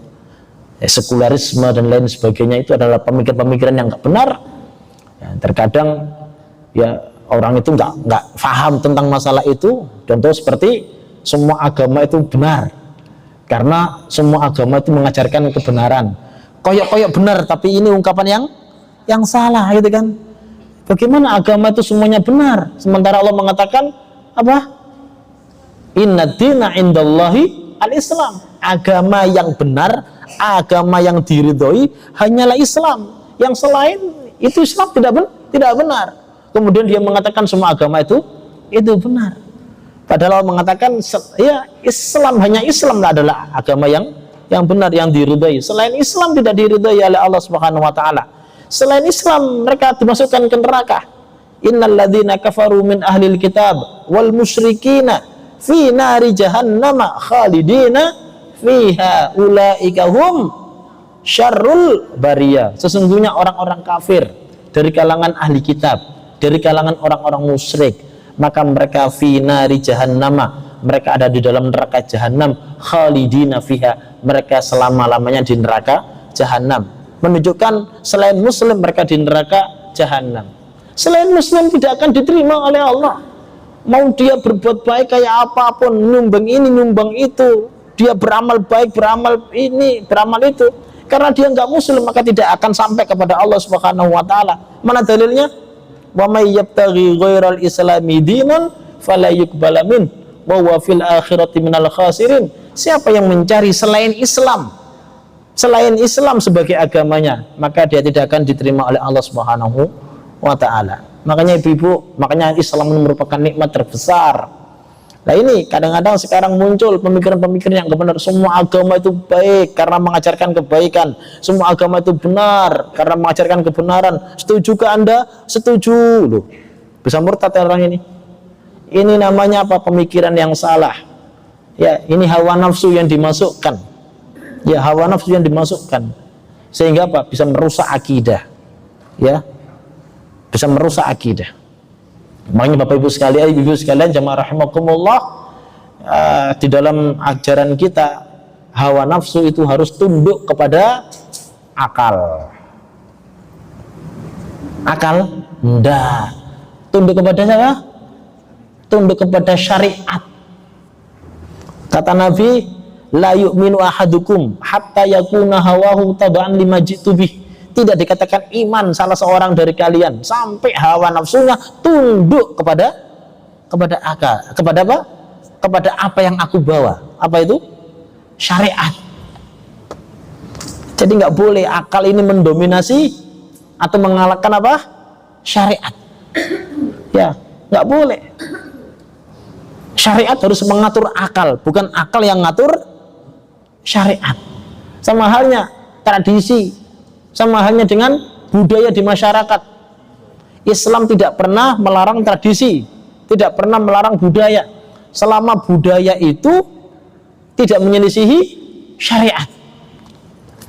sekularisme dan lain sebagainya, itu adalah pemikiran-pemikiran yang nggak benar. Ya, terkadang ya orang itu nggak paham tentang masalah itu. Contoh seperti semua agama itu benar, karena semua agama itu mengajarkan kebenaran. Koyok-koyok benar, tapi ini ungkapan yang salah, gitu kan? Bagaimana agama itu semuanya benar, sementara Allah mengatakan apa? Inna dina indallahi al-Islam. Agama yang benar, agama yang diridhoi hanyalah Islam. Yang selain itu Islam tidak benar. Kemudian dia mengatakan semua agama itu benar. Padahal Allah mengatakan ya Islam, hanya Islam adalah agama yang benar, yang diridhai. Selain Islam tidak diridhai oleh Allah Subhanahu wa taala. Selain Islam mereka dimasukkan ke neraka. Innal ladzina kafaru min ahlil kitab wal musyrikina fi nari jahannama khalidina fiha ulaika hum syarrul bariyah. Sesungguhnya orang-orang kafir dari kalangan ahli kitab, dari kalangan orang-orang musyrik, maka mereka fi nari jahannama, mereka ada di dalam neraka jahanam, khalidina fiha, mereka selama-lamanya di neraka jahanam. Menunjukkan selain muslim mereka di neraka jahanam. Selain muslim tidak akan diterima oleh Allah. Mau dia berbuat baik kayak apapun, nyumbang ini nyumbang itu, dia beramal baik, beramal ini, beramal itu, karena dia nggak muslim maka tidak akan sampai kepada Allah Subhanahu wa taala. Mana dalilnya? Wa may yabtaghi ghairal islami dinan fala yuqbala min wa huwa fil akhirati minal khasirin. Siapa yang mencari selain Islam sebagai agamanya, maka dia tidak akan diterima oleh Allah Subhanahu wa taala. Makanya ibu-ibu, makanya Islam merupakan nikmat terbesar. Nah ini kadang-kadang sekarang muncul pemikiran-pemikiran yang benar. Semua agama itu baik karena mengajarkan kebaikan. Semua agama itu benar karena mengajarkan kebenaran. Setuju ke Anda? Setuju. Loh, bisa murtad orang ini. Ini namanya apa? Pemikiran yang salah. Ya, ini hawa nafsu yang dimasukkan. Ya, hawa nafsu yang dimasukkan. Sehingga apa? Bisa merusak akidah. Ya, bisa merusak akidah. Makanya Bapak Ibu sekalian, jamaah rahimakumullah, di dalam ajaran kita hawa nafsu itu harus tunduk kepada akal. Akal? Enggak. Tunduk kepada siapa? Tunduk kepada syariat. Kata Nabi, la yu'minu ahadukum hatta yakuna hawahu taba'an lima jitu bih. Tidak dikatakan iman salah seorang dari kalian sampai hawa nafsunya tunduk kepada akal, kepada apa? Kepada apa yang aku bawa. Apa itu? Syariat. Jadi nggak boleh akal ini mendominasi atau mengalahkan apa? Syariat. Ya, nggak boleh. Syariat harus mengatur akal, bukan akal yang ngatur syariat. Sama halnya tradisi, sama halnya dengan budaya di masyarakat. Islam tidak pernah melarang tradisi, tidak pernah melarang budaya, selama budaya itu tidak menyelisihi syariat.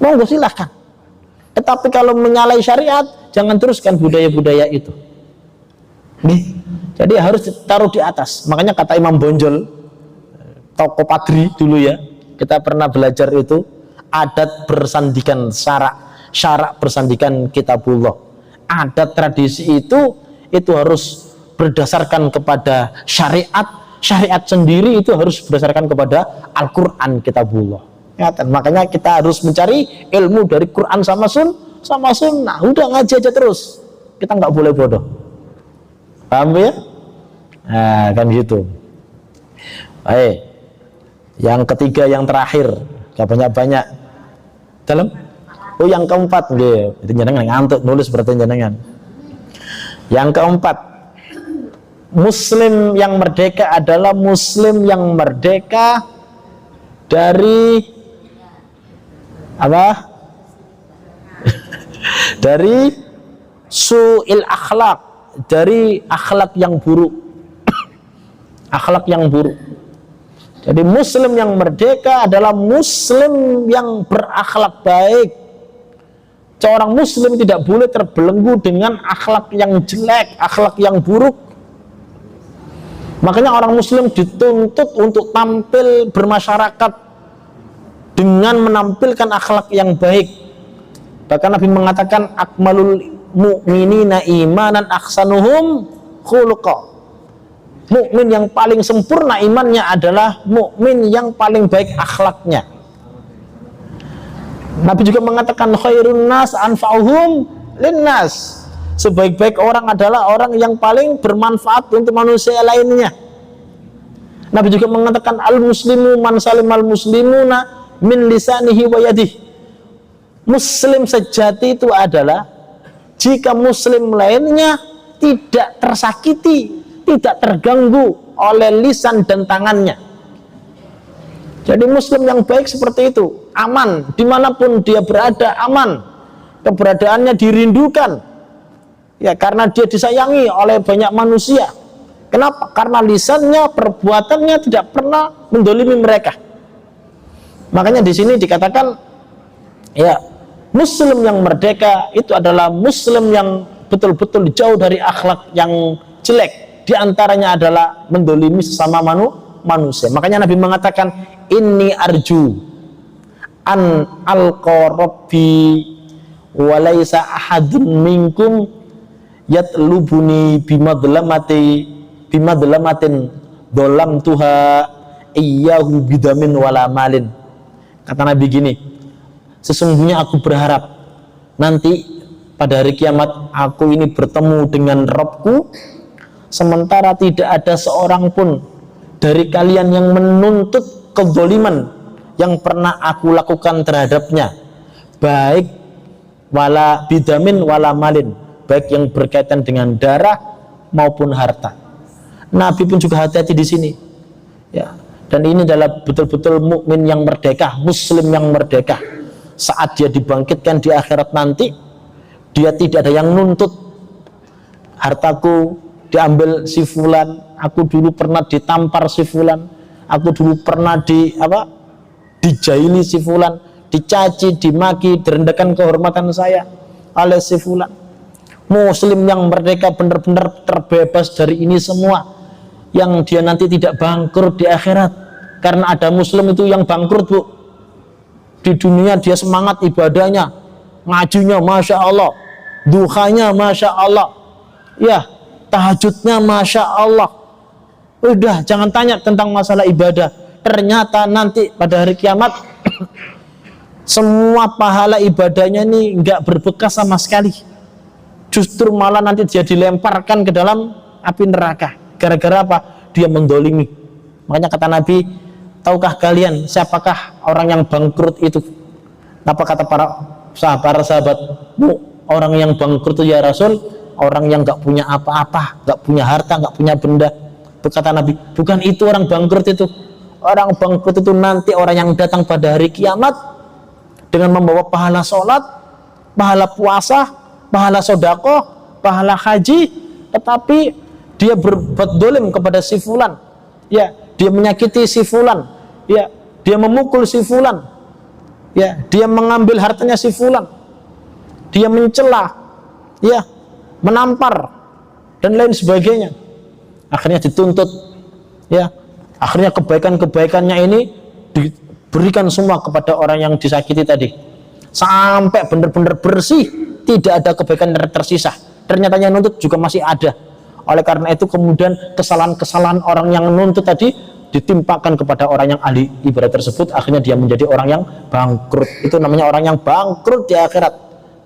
Monggo silahkan. Tetapi kalau menyalahi syariat, jangan teruskan budaya-budaya itu. Nih, jadi harus ditaruh di atas. Makanya kata Imam Bonjol, tokoh Padri dulu ya, kita pernah belajar itu, adat bersandikan syarak bersandikan kitabullah. Adat tradisi itu harus berdasarkan kepada syariat. Syariat sendiri itu harus berdasarkan kepada Al-Quran kitabullah. Ya, makanya kita harus mencari ilmu dari Quran sama sunnah. Udah ngaji aja terus. Kita nggak boleh bodoh. Paham ya? Nah, kan gitu. Baik. Yang ketiga, yang terakhir, gak banyak-banyak. Dalam? Oh, yang keempat, itu jenengan ngantuk nulis berarti jenengan. Yang keempat, Muslim yang merdeka adalah Muslim yang merdeka dari apa? Dari su'il akhlak, dari akhlak yang buruk. Akhlak yang buruk. Jadi Muslim yang merdeka adalah Muslim yang berakhlak baik. Seorang Muslim tidak boleh terbelenggu dengan akhlak yang jelek, akhlak yang buruk. Makanya orang Muslim dituntut untuk tampil bermasyarakat dengan menampilkan akhlak yang baik. Bahkan Nabi mengatakan akmalul mu'minina imanan aksanuhum khuluqa. Mukmin yang paling sempurna imannya adalah mukmin yang paling baik akhlaknya. Nabi juga mengatakan khairun nas anfa'uhum linnas. Sebaik-baik orang adalah orang yang paling bermanfaat untuk manusia lainnya. Nabi juga mengatakan al-muslimu man salimal muslimuna min lisanihi wa yadihi. Muslim sejati itu adalah jika muslim lainnya tidak tersakiti, tidak terganggu oleh lisan dan tangannya. Jadi muslim yang baik seperti itu, aman, dimanapun dia berada aman, keberadaannya dirindukan. Ya, karena dia disayangi oleh banyak manusia. Kenapa? Karena lisannya, perbuatannya tidak pernah mendolimi mereka. Makanya di sini dikatakan, ya, Muslim yang merdeka itu adalah Muslim yang betul-betul jauh dari akhlak yang jelek. Di antaranya adalah mendolimi sesama manusia. Makanya Nabi mengatakan, inni arju an alqa rabbi walaysa ahadun minkum yatlubuni bimadlamatin dolam tuha iyyahu bidamin wala malin. Kata Nabi gini, sesungguhnya aku berharap nanti pada hari kiamat aku ini bertemu dengan Rabbku, sementara tidak ada seorang pun dari kalian yang menuntut kezaliman yang pernah aku lakukan terhadapnya, baik wala bidamin wala malin, baik yang berkaitan dengan darah maupun harta. Nabi pun juga hati-hati di sini. Ya, dan ini adalah betul-betul mukmin yang merdeka, Muslim yang merdeka. Saat dia dibangkitkan di akhirat nanti, dia tidak ada yang nuntut hartaku diambil si fulan, aku dulu pernah ditampar si fulan, aku dulu pernah dijaili si fulan, dicaci, dimaki, direndahkan kehormatan saya oleh si fulan. Muslim yang merdeka benar-benar terbebas dari ini semua, yang dia nanti tidak bangkrut di akhirat. Karena ada Muslim itu yang bangkrut, Bu. Di dunia dia semangat ibadahnya, ngajinya Masya Allah, duhanya Masya Allah, ya, tahajudnya Masya Allah. Udah, jangan tanya tentang masalah ibadah. ternyata nanti pada hari kiamat semua pahala ibadahnya ini nggak berbekas sama sekali. Justru malah nanti dia dilemparkan ke dalam api neraka. Gara-gara apa? Dia mendolimi. Makanya kata Nabi, tahukah kalian siapakah orang yang bangkrut itu? Apa kata para sahabat? Orang yang bangkrut itu ya Rasul, orang yang nggak punya apa-apa, nggak punya harta, nggak punya benda. Kata Nabi, bukan itu orang bangkrut itu. Orang bangkrut itu nanti orang yang datang pada hari kiamat dengan membawa pahala sholat, pahala puasa, pahala sodakoh, pahala haji, tetapi dia berbuat dolim kepada si fulan, ya, dia menyakiti si fulan, ya, dia memukul si fulan, ya, dia mengambil hartanya si fulan, dia mencela, ya, menampar dan lain sebagainya. Akhirnya dituntut, ya, akhirnya kebaikan-kebaikannya ini diberikan semua kepada orang yang disakiti tadi, sampai benar-benar bersih. Tidak ada kebaikan tersisa. Ternyata yang nuntut juga masih ada. Oleh karena itu kemudian kesalahan-kesalahan orang yang nuntut tadi ditimpakan kepada orang yang ahli ibadah tersebut. Akhirnya dia menjadi orang yang bangkrut. Itu namanya orang yang bangkrut di akhirat.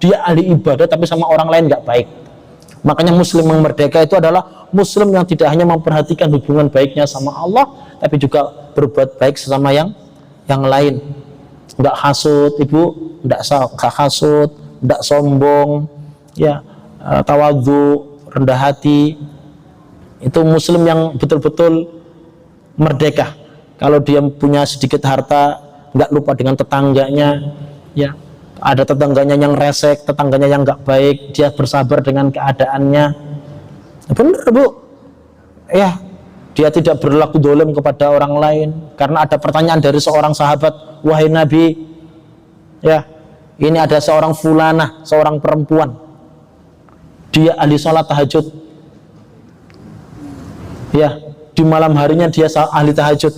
Dia ahli ibadah tapi sama orang lain nggak baik. Makanya muslim yang merdeka itu adalah muslim yang tidak hanya memperhatikan hubungan baiknya sama Allah, tapi juga berbuat baik sesama yang lain. Nggak hasut, ibu, nggak hasut, tidak sombong, ya, tawadhu, rendah hati. Itu muslim yang betul-betul merdeka. Kalau dia punya sedikit harta, nggak lupa dengan tetangganya, ya. Ada tetangganya yang resek, tetangganya yang nggak baik, dia bersabar dengan keadaannya. Benar, Bu, ya. Dia tidak berlaku dolim kepada orang lain. Karena ada pertanyaan dari seorang sahabat, wahai Nabi, ya, ini ada seorang fulanah, seorang perempuan, dia ahli salat tahajud, ya, di malam harinya dia ahli tahajud,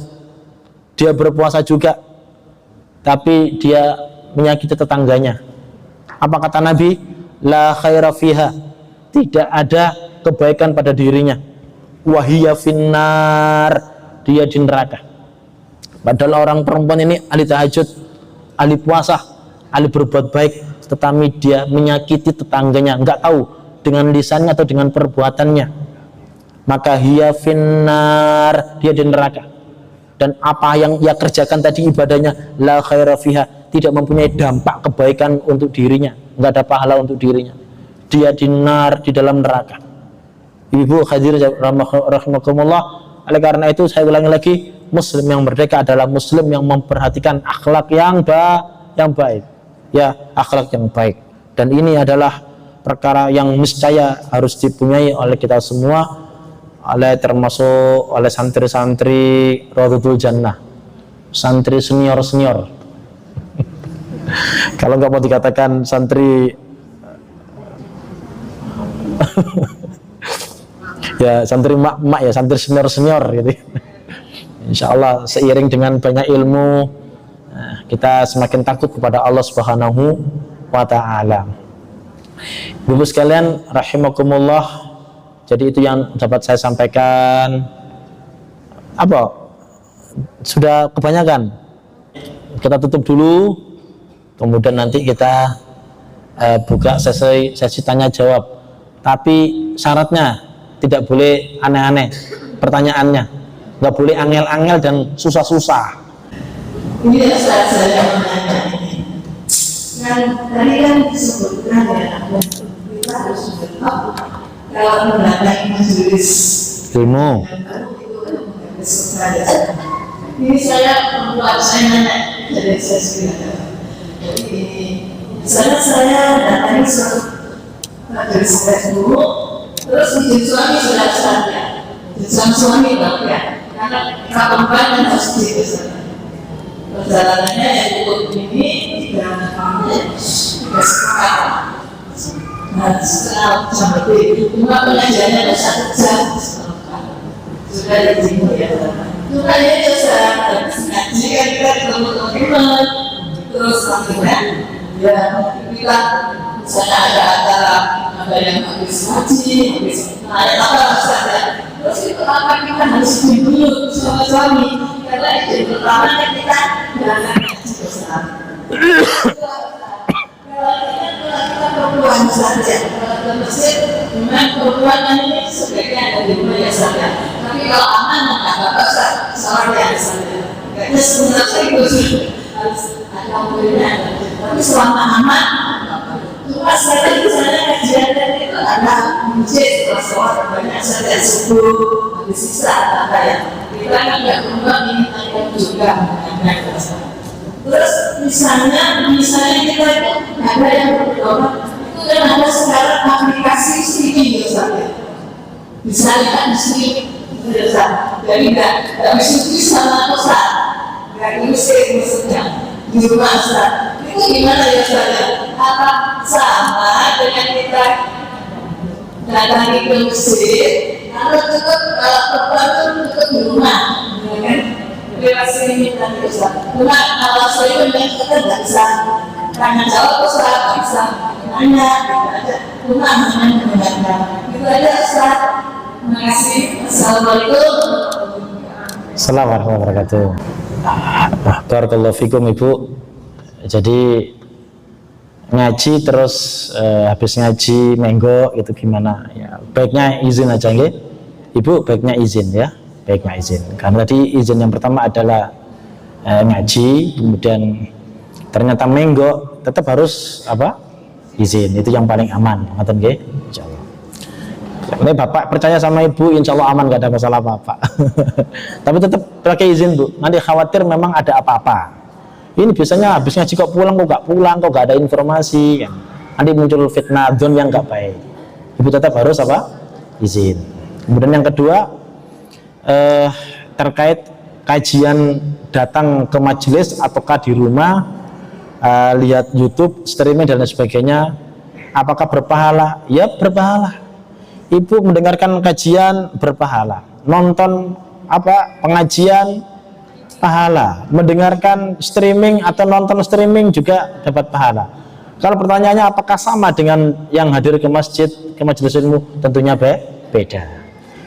dia berpuasa juga, tapi dia menyakiti tetangganya. Apa kata Nabi? La khaira fiha, tidak ada kebaikan pada dirinya. Wahiyya finnar, dia di neraka. Padahal orang perempuan ini ahli tahajud, ahli puasa, ahli berbuat baik, tetapi dia menyakiti tetangganya, nggak tahu dengan lisannya atau dengan perbuatannya, maka hiya finnar, dia di neraka. Dan apa yang ia kerjakan tadi ibadahnya la khaira fiha, tidak mempunyai dampak kebaikan untuk dirinya, nggak ada pahala untuk dirinya, dia di dalam neraka. Ibu hadir rahimakumullah. Oleh karena itu saya ulangi lagi, muslim yang merdeka adalah muslim yang memperhatikan akhlak yang baik, ya, akhlak yang baik. Dan ini adalah perkara yang niscaya harus dipunyai oleh kita semua, termasuk oleh santri-santri Raudhatul Jannah, santri senior. Kalau nggak mau dikatakan santri ya, santri mak ya, santri senior gitu. Insya Allah seiring dengan banyak ilmu, kita semakin takut kepada Allah Subhanahu wa Ta'ala. Ibu sekalian rahimakumullah, jadi itu yang dapat saya sampaikan. Apa? Sudah kebanyakan. Kita tutup dulu, kemudian nanti kita buka sesi tanya jawab. Tapi syaratnya tidak boleh aneh-aneh pertanyaannya, nggak boleh angel-angel dan susah-susah. Ini saya menanya ini. Kan tadi kan disebutkan ya, kita harus bertahu kalau mendatangi majelis ilmu. Ini saya membuat saya nanya dari saya sendiri. Jadi saya datangi suatu majelis dulu. Terus izin suami sudah saja, izin suami ya, karena kapan harus diizin. Perjalanannya yang ikut ini tidak sepakat. Nah, setelah jam lebih, cuma pengajiannya ada 1 jam sudah diizin ya. Cuma ini saya ngaji kan kita ketemu teman-teman, terus akhirnya ya kita misalnya ada acara, ada yang habis haji, habis apa saja. Terus itu apa kita harus dulu sama suami, karena izin pertama kan kita jangan ngaji besar. Kita perempuan saja, kalau ke masjid, memang perempuan ini sebaiknya ada di rumah ya saja. Tapi kalau aman, maka bapak salah ya saja. Kayaknya sebenarnya itu harus ada muridnya. Tapi selama aman, cuma sekarang di sana kajian itu ada masjid, sholat banyak saja subuh, habis sisa apa ya. Kita kan nggak berubah ini tanya juga. Terus misalnya kita itu ada yang berdoa, itu kan ada sekarang aplikasi streaming misalnya. Misalnya kan di sini biasa, jadi nggak mesti sama Ustaz, nggak mesti maksudnya di rumah Ustaz. Itu gimana ya saja? Apa sama dengan kita datangi ke masjid atau cukup kalau perempuan itu cukup di rumah, ya kan? Bebas ini tadi Ustaz. Cuma kalau saya yang kita nggak bisa tanya jawab Ustaz, nggak bisa nanya, cuma hanya mendengarkan. Itu aja Ustaz. Terima kasih. Assalamualaikum. Assalamualaikum warahmatullahi wabarakatuh. Barakallahu fikum Ibu. Jadi ngaji terus habis ngaji menggo itu gimana? Ya, baiknya izin aja nggih. Ibu baiknya izin ya. Baiknya izin. Karena tadi izin yang pertama adalah ngaji, kemudian ternyata menggo, tetap harus apa? Izin. Itu yang paling aman. Ngoten nggih? Insyaallah. Ini Bapak percaya sama Ibu, insya Allah aman, gak ada masalah apa-apa. Tapi tetap pakai izin Bu, nanti khawatir memang ada apa-apa. Ini biasanya habis ngaji kok pulang, kok gak ada informasi kan. Nanti muncul fitnah, zon yang gak baik. Ibu tetap harus apa? Izin. Kemudian yang kedua, terkait kajian datang ke majelis ataukah di rumah, lihat YouTube, streaming dan lain sebagainya, apakah berpahala? Ya berpahala. Ibu mendengarkan kajian berpahala, nonton pengajian pahala, mendengarkan streaming atau nonton streaming juga dapat pahala. Kalau pertanyaannya apakah sama dengan yang hadir ke masjid, ke majelis ilmu, tentunya beda.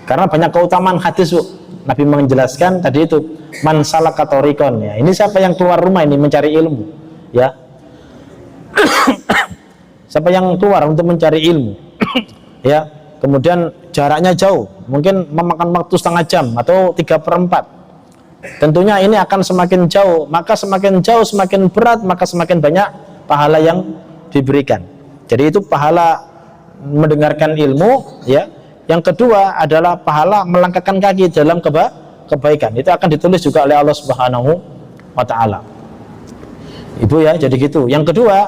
Karena banyak keutamaan hadis Bu. Nabi menjelaskan tadi itu man salaka thariqan ya. Ini siapa yang keluar rumah ini mencari ilmu ya. Siapa yang keluar untuk mencari ilmu ya. Kemudian jaraknya jauh, mungkin memakan waktu setengah jam atau 3/4. Tentunya ini akan semakin jauh, maka semakin jauh semakin berat, maka semakin banyak pahala yang diberikan. Jadi itu pahala mendengarkan ilmu ya. Yang kedua adalah pahala melangkahkan kaki dalam kebaikan. Itu akan ditulis juga oleh Allah Subhanahu wa taala. Ibu ya, jadi gitu. Yang kedua,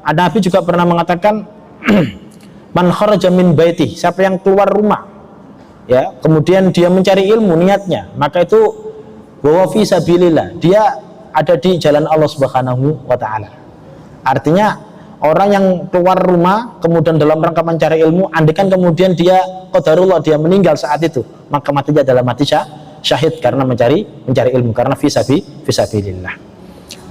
Nabi juga pernah mengatakan man kharaja min baiti, siapa yang keluar rumah ya, kemudian dia mencari ilmu niatnya, maka itu wa fi sabilillah, dia ada di jalan Allah Subhanahu wa taala. Artinya orang yang keluar rumah kemudian dalam rangka mencari ilmu, andaikan kemudian dia qadarullah dia meninggal saat itu, maka matinya adalah mati syahid karena mencari ilmu, karena fi sabilillah.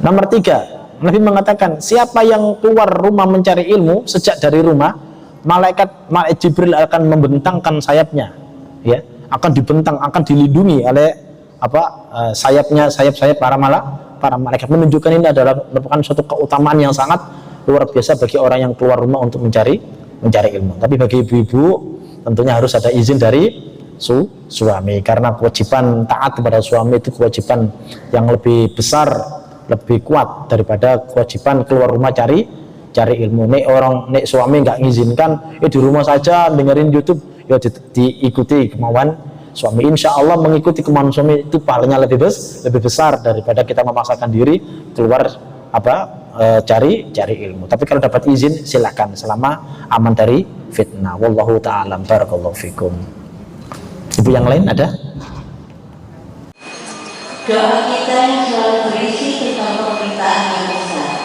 Nomor 3, Nabi mengatakan siapa yang keluar rumah mencari ilmu, sejak dari rumah malaikat Jibril akan membentangkan sayapnya ya, akan dibentang, akan dilindungi oleh sayap para malaikat, menunjukkan ini adalah merupakan suatu keutamaan yang sangat luar biasa bagi orang yang keluar rumah untuk mencari ilmu. Tapi bagi ibu-ibu tentunya harus ada izin dari suami, karena kewajiban taat kepada suami itu kewajiban yang lebih besar, lebih kuat daripada kewajiban keluar rumah cari ilmu. Nek suami nggak ngizinkan, di rumah saja dengerin YouTube, ya diikuti kemauan suami. Insya Allah mengikuti kemauan suami itu pahalanya lebih besar daripada kita memaksakan diri keluar cari ilmu. Tapi kalau dapat izin silakan, selama aman dari fitnah. Wallahu ta'ala. Barakallahu fikum. Ibu yang lain ada? Doa kita yang selalu berisi tentang permintaan yang besar.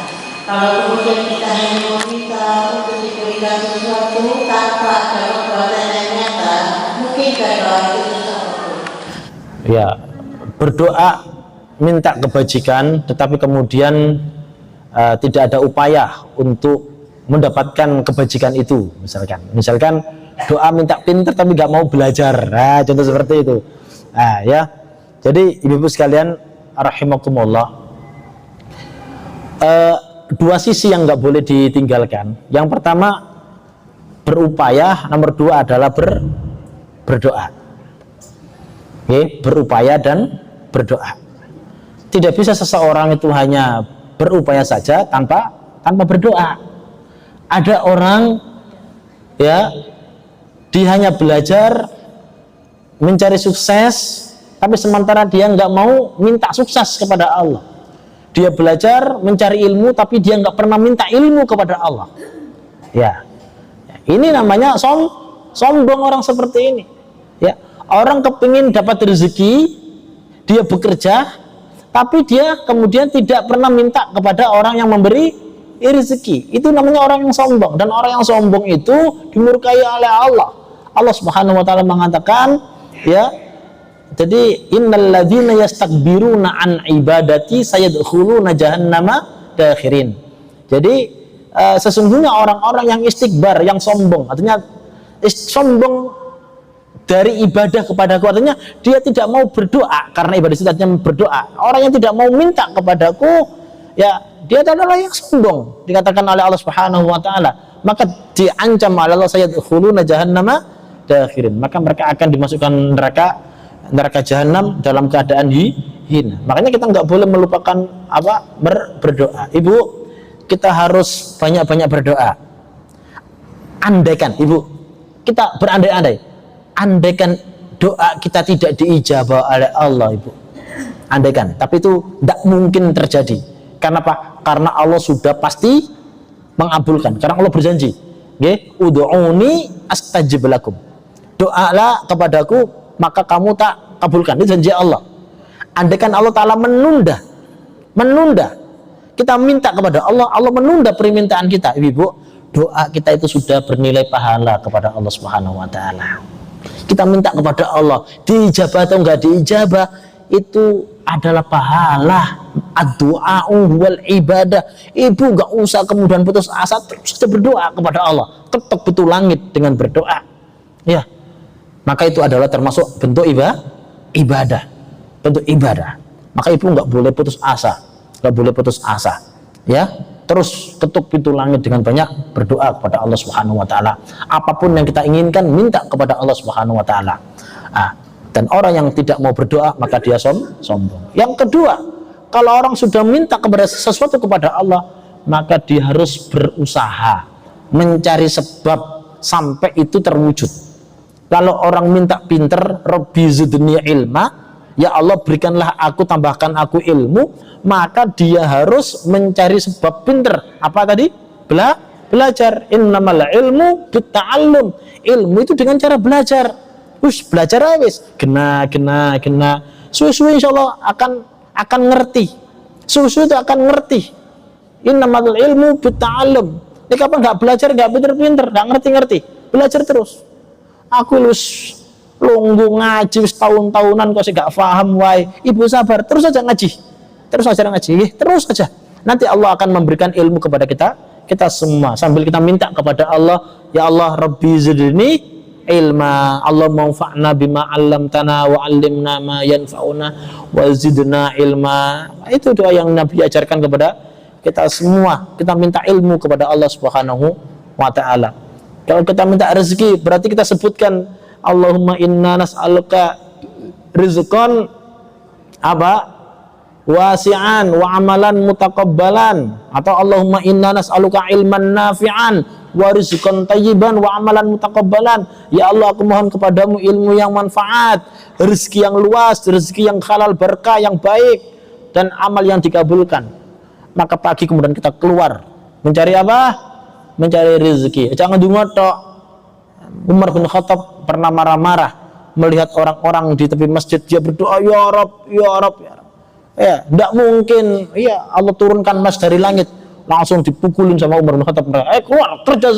Kalau kemudian kita hanya meminta untuk diberikan sesuatu tanpa ada perbuatan yang nyata, mungkinkah doa itu sesuatu? Ya, berdoa minta kebajikan, tetapi kemudian tidak ada upaya untuk mendapatkan kebajikan itu. Misalkan doa minta pintar tapi nggak mau belajar. Contoh seperti itu. Ya. Jadi ibu-ibu sekalian, rahimakumullah, dua sisi yang nggak boleh ditinggalkan. Yang pertama berupaya, nomor dua adalah berdoa. Oke, berupaya dan berdoa. Tidak bisa seseorang itu hanya berupaya saja tanpa berdoa. Ada orang ya, dia hanya belajar mencari sukses, tapi sementara dia nggak mau minta sukses kepada Allah. Dia belajar mencari ilmu, tapi dia nggak pernah minta ilmu kepada Allah. Ya, ini namanya sombong orang seperti ini. Ya, orang kepingin dapat rezeki, dia bekerja, tapi dia kemudian tidak pernah minta kepada orang yang memberi rezeki. Itu namanya orang yang sombong, dan orang yang sombong itu dimurkai oleh Allah. Allah Subhanahu wa taala mengatakan, ya, jadi innal ladzina yastakbiruna an ibadati sayadkhuluna jahannama dakhirin. Jadi sesungguhnya orang-orang yang istikbar, yang sombong, artinya sombong dari ibadah kepadaku, artinya dia tidak mau berdoa, karena ibadah itu artinya berdoa. Orang yang tidak mau minta kepadaku, ya dia adalah yang sombong, dikatakan oleh Allah Subhanahu wa taala. Maka diancam oleh Allah, sayadkhuluna jahannama dakhirin. Maka mereka akan dimasukkan neraka jahanam dalam keadaan hina. Makanya kita nggak boleh melupakan berdoa. Ibu, kita harus banyak-banyak berdoa. Andaikan, Ibu, kita berandai-andai, andaikan doa kita tidak diijabah oleh Allah, Ibu. Andaikan, tapi itu tidak mungkin terjadi. Kenapa? Karena Allah sudah pasti mengabulkan. Karena Allah berjanji, ud'uni astajib lakum. Doalah kepadaku, maka kamu tak kabulkan. Itu janji Allah. Andaikan Allah Ta'ala menunda, kita minta kepada Allah, Allah menunda permintaan kita, Ibu, doa kita itu sudah bernilai pahala kepada Allah Subhanahu wa taala. Kita minta kepada Allah, diijabah atau enggak diijabah, itu adalah pahala. Ad-du'a'u wal ibadah. Ibu enggak usah kemudian putus asa, terus berdoa kepada Allah. Ketok pintu langit dengan berdoa. Ya. Maka itu adalah termasuk bentuk ibadah. Bentuk ibadah. Maka ibu enggak boleh putus asa. Enggak boleh putus asa. Ya. Terus ketuk pintu langit dengan banyak berdoa kepada Allah Subhanahu wa taala. Apapun yang kita inginkan, minta kepada Allah Subhanahu wa taala. Dan orang yang tidak mau berdoa, maka dia sombong. Yang kedua, kalau orang sudah minta kepada sesuatu kepada Allah, maka dia harus berusaha mencari sebab sampai itu terwujud. Kalau orang minta pinter, Rabbi zidni ilma, ya Allah berikanlah aku, tambahkan aku ilmu, maka dia harus mencari sebab pinter. Apa tadi? Belajar. Innamal ilmu bitta'allum. Ilmu itu dengan cara belajar. Belajar habis. Kena. Suwe-suwe insyaallah akan ngerti. Suwe-suwe itu akan ngerti. Innamal ilmu bitta'allum. Ini kapan nggak belajar, nggak pinter-pinter, nggak ngerti-ngerti. Belajar terus. Aku lulus lunggu ngaji setahun-tahunan kok sih gak paham wae. Ibu sabar, terus aja ngaji. Terus aja. Nanti Allah akan memberikan ilmu kepada kita semua, sambil kita minta kepada Allah, ya Allah Rabbi zidni ilma. Allah manfa'na bima 'allamtana wa 'allimna ma yanfa'una wa zidna ilma. Itu doa yang Nabi ajarkan kepada kita semua. Kita minta ilmu kepada Allah Subhanahu wa taala. Kalau kita minta rezeki, berarti kita sebutkan Allahumma inna nas'aluka rizqan wasi'an wa amalan mutaqabbalan, atau Allahumma inna nas'aluka ilman nafi'an wa rizqan tayyiban wa amalan mutaqabbalan. Ya Allah, aku mohon kepadamu ilmu yang manfaat, rezeki yang luas, rezeki yang halal, berkah, yang baik, dan amal yang dikabulkan. Maka pagi kemudian kita keluar mencari apa? Mencari rezeki. Jangan dungotok. Umar bin Khattab pernah marah-marah melihat orang-orang di tepi masjid, dia berdoa, ya Rabb, ya Rabb, ya Rabb. Ya, tidak mungkin. Ya, Allah turunkan emas dari langit, langsung dipukulin sama Umar bin Khattab. Keluar, kerja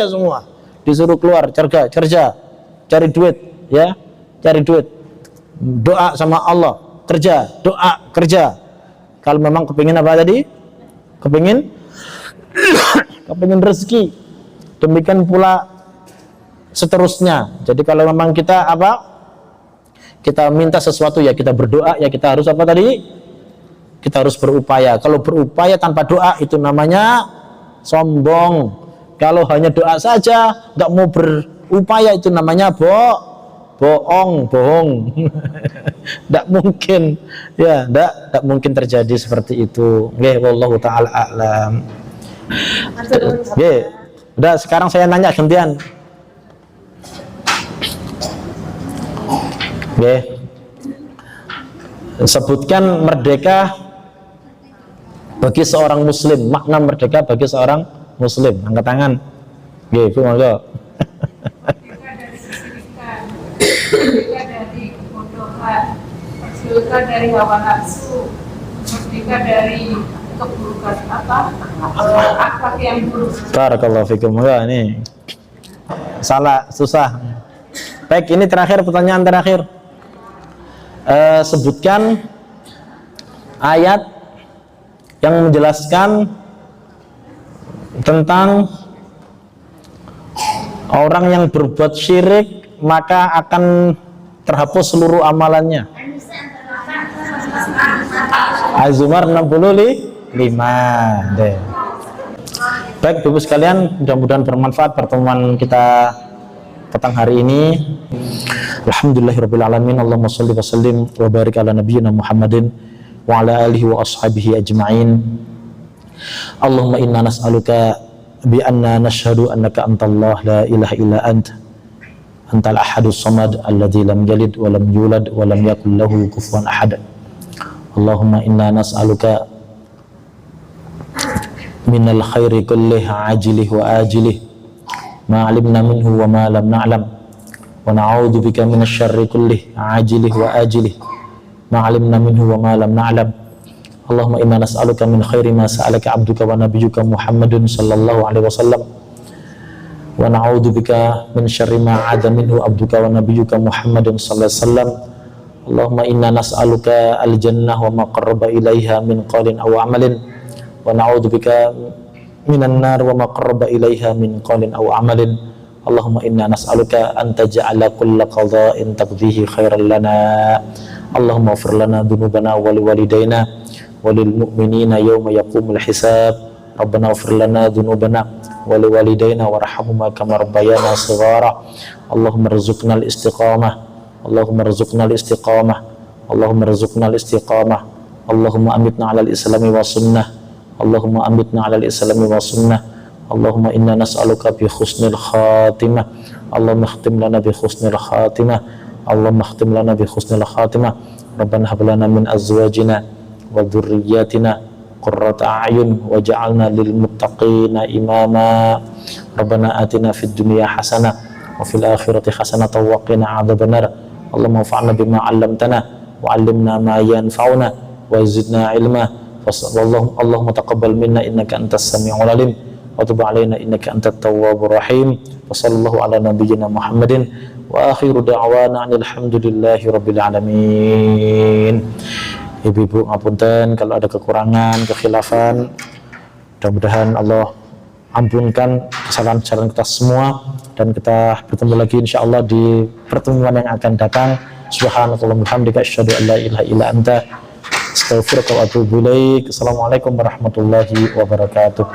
semua. Disuruh keluar, kerja, cari duit, ya, cari duit. Doa sama Allah, kerja. Kalau memang kepingin apa tadi? Kepingin rezeki. Demikian pula seterusnya. Jadi kalau memang kita minta sesuatu, ya kita berdoa, ya kita harus apa tadi? kita harus berupaya. Kalau berupaya tanpa doa itu namanya sombong. Kalau hanya doa saja nggak mau berupaya itu namanya bohong. Tidak mungkin, ya, tidak mungkin terjadi seperti itu. Wallahu taala a'lam. Udah, sekarang saya nanya gantian. Sebutkan merdeka bagi seorang muslim, makna merdeka bagi seorang muslim. Angkat tangan. Ibu monggo. Merdeka dari kesirikan, merdeka dari kebodohan, merdeka dari hawa nafsu, merdeka dari keburukan akhlak yang buruk. Barakallahu fikum. Monggo ini. Salah, susah. Baik, ini terakhir, pertanyaan terakhir. Sebutkan ayat yang menjelaskan tentang orang yang berbuat syirik maka akan terhapus seluruh amalannya. Az-Zumar 65 deh. Baik Bapak sekalian, mudah-mudahan bermanfaat pertemuan kita petang hari ini. Alhamdulillahirabbil alamin. Allahumma shalli wa sallim wa barik ala nabiyyina Muhammadin wa ala alihi wa ashabihi ajma'in. Allahumma inna nas'aluka bi anna nashhadu annaka antallah la ilaha illa anta antal ahadus samad alladzi lam yalid wa lam yulad wa lam yakul lahu kufuwan ahad. Allahumma inna nas'aluka minal khairi kullih ajilih wa ajilih ma 'alimna minhu wa ma lam na'lam wa na'udzu bika minasy syarri kullih ajilih wa ajilih ma 'alimna minhu wa ma lam na'lam. Allahumma inna nas'aluka min khairi ma sa'alaka 'abduka wa nabiyyuka Muhammadun sallallahu alaihi wasallam wa na'udzu bika min syarri ma 'ada minhu 'abduka wa nabiyyuka Muhammadun sallallahu alaihi wasallam. Allahumma inna nas'aluka al-jannah wa ma qarraba ilaiha min qawlin aw 'amalin wa na'udzu bika minan nar wa ma qarraba ilaiha min qawlin aw 'amalin. Allahumma inna nas'aluka an taj'ala kulla qada'in taqdihi khairan lana. Allahumma ighfir lana dhunubana wa liwalidayna wa lil mu'minina yawma yaqumul hisab. Rabbana ighfir lana dhunubana wa liwalidayna warhamhuma kama rabbayana shighara. Allahumma rzuqna al-istiqamah. Allahumma rzuqna al-istiqamah. Allahumma rzuqna al-istiqamah. Allahumma amitna 'alal islami wa sunnah. Allahumma amitna 'alal islami wa sunnah. Allahumma inna nas'aluka bi husnil khatimah. Allahumma khtim lana bi husnil khatimah. Allahumma khtim lana bi husnil khatimah. Rabbana hab lana min azwajina wa dhurriyyatina qurrata a'yun waj'alna lil muttaqina imama. Rabbana atina fid dunya hasanah wa fil akhirati hasanah wa qina adzabannar. Allahumma anfa'na bima 'allamtana wa 'allimna ma yanfa'una wa zidna 'ilma. Allahumma taqabbal minna innaka antas sami'ul 'alim wa tub 'alaina innaka antat tawwabur rahim. Wa sallallahu ala nabiyyina Muhammadin wa akhiru da'wana alhamdulillahi rabbil alamin. Ibu-ibu ngapunten kalau ada kekurangan, kekhilafan. Mudah-mudahan Allah ampunkan kesalahan-kesalahan kita semua dan kita bertemu lagi insyaallah di pertemuan yang akan datang. Subhanakallahumma bihamdika asyhadu an la ilaha illa anta astaghfiruka wa atubu ilaik. Assalamualaikum warahmatullahi wabarakatuh.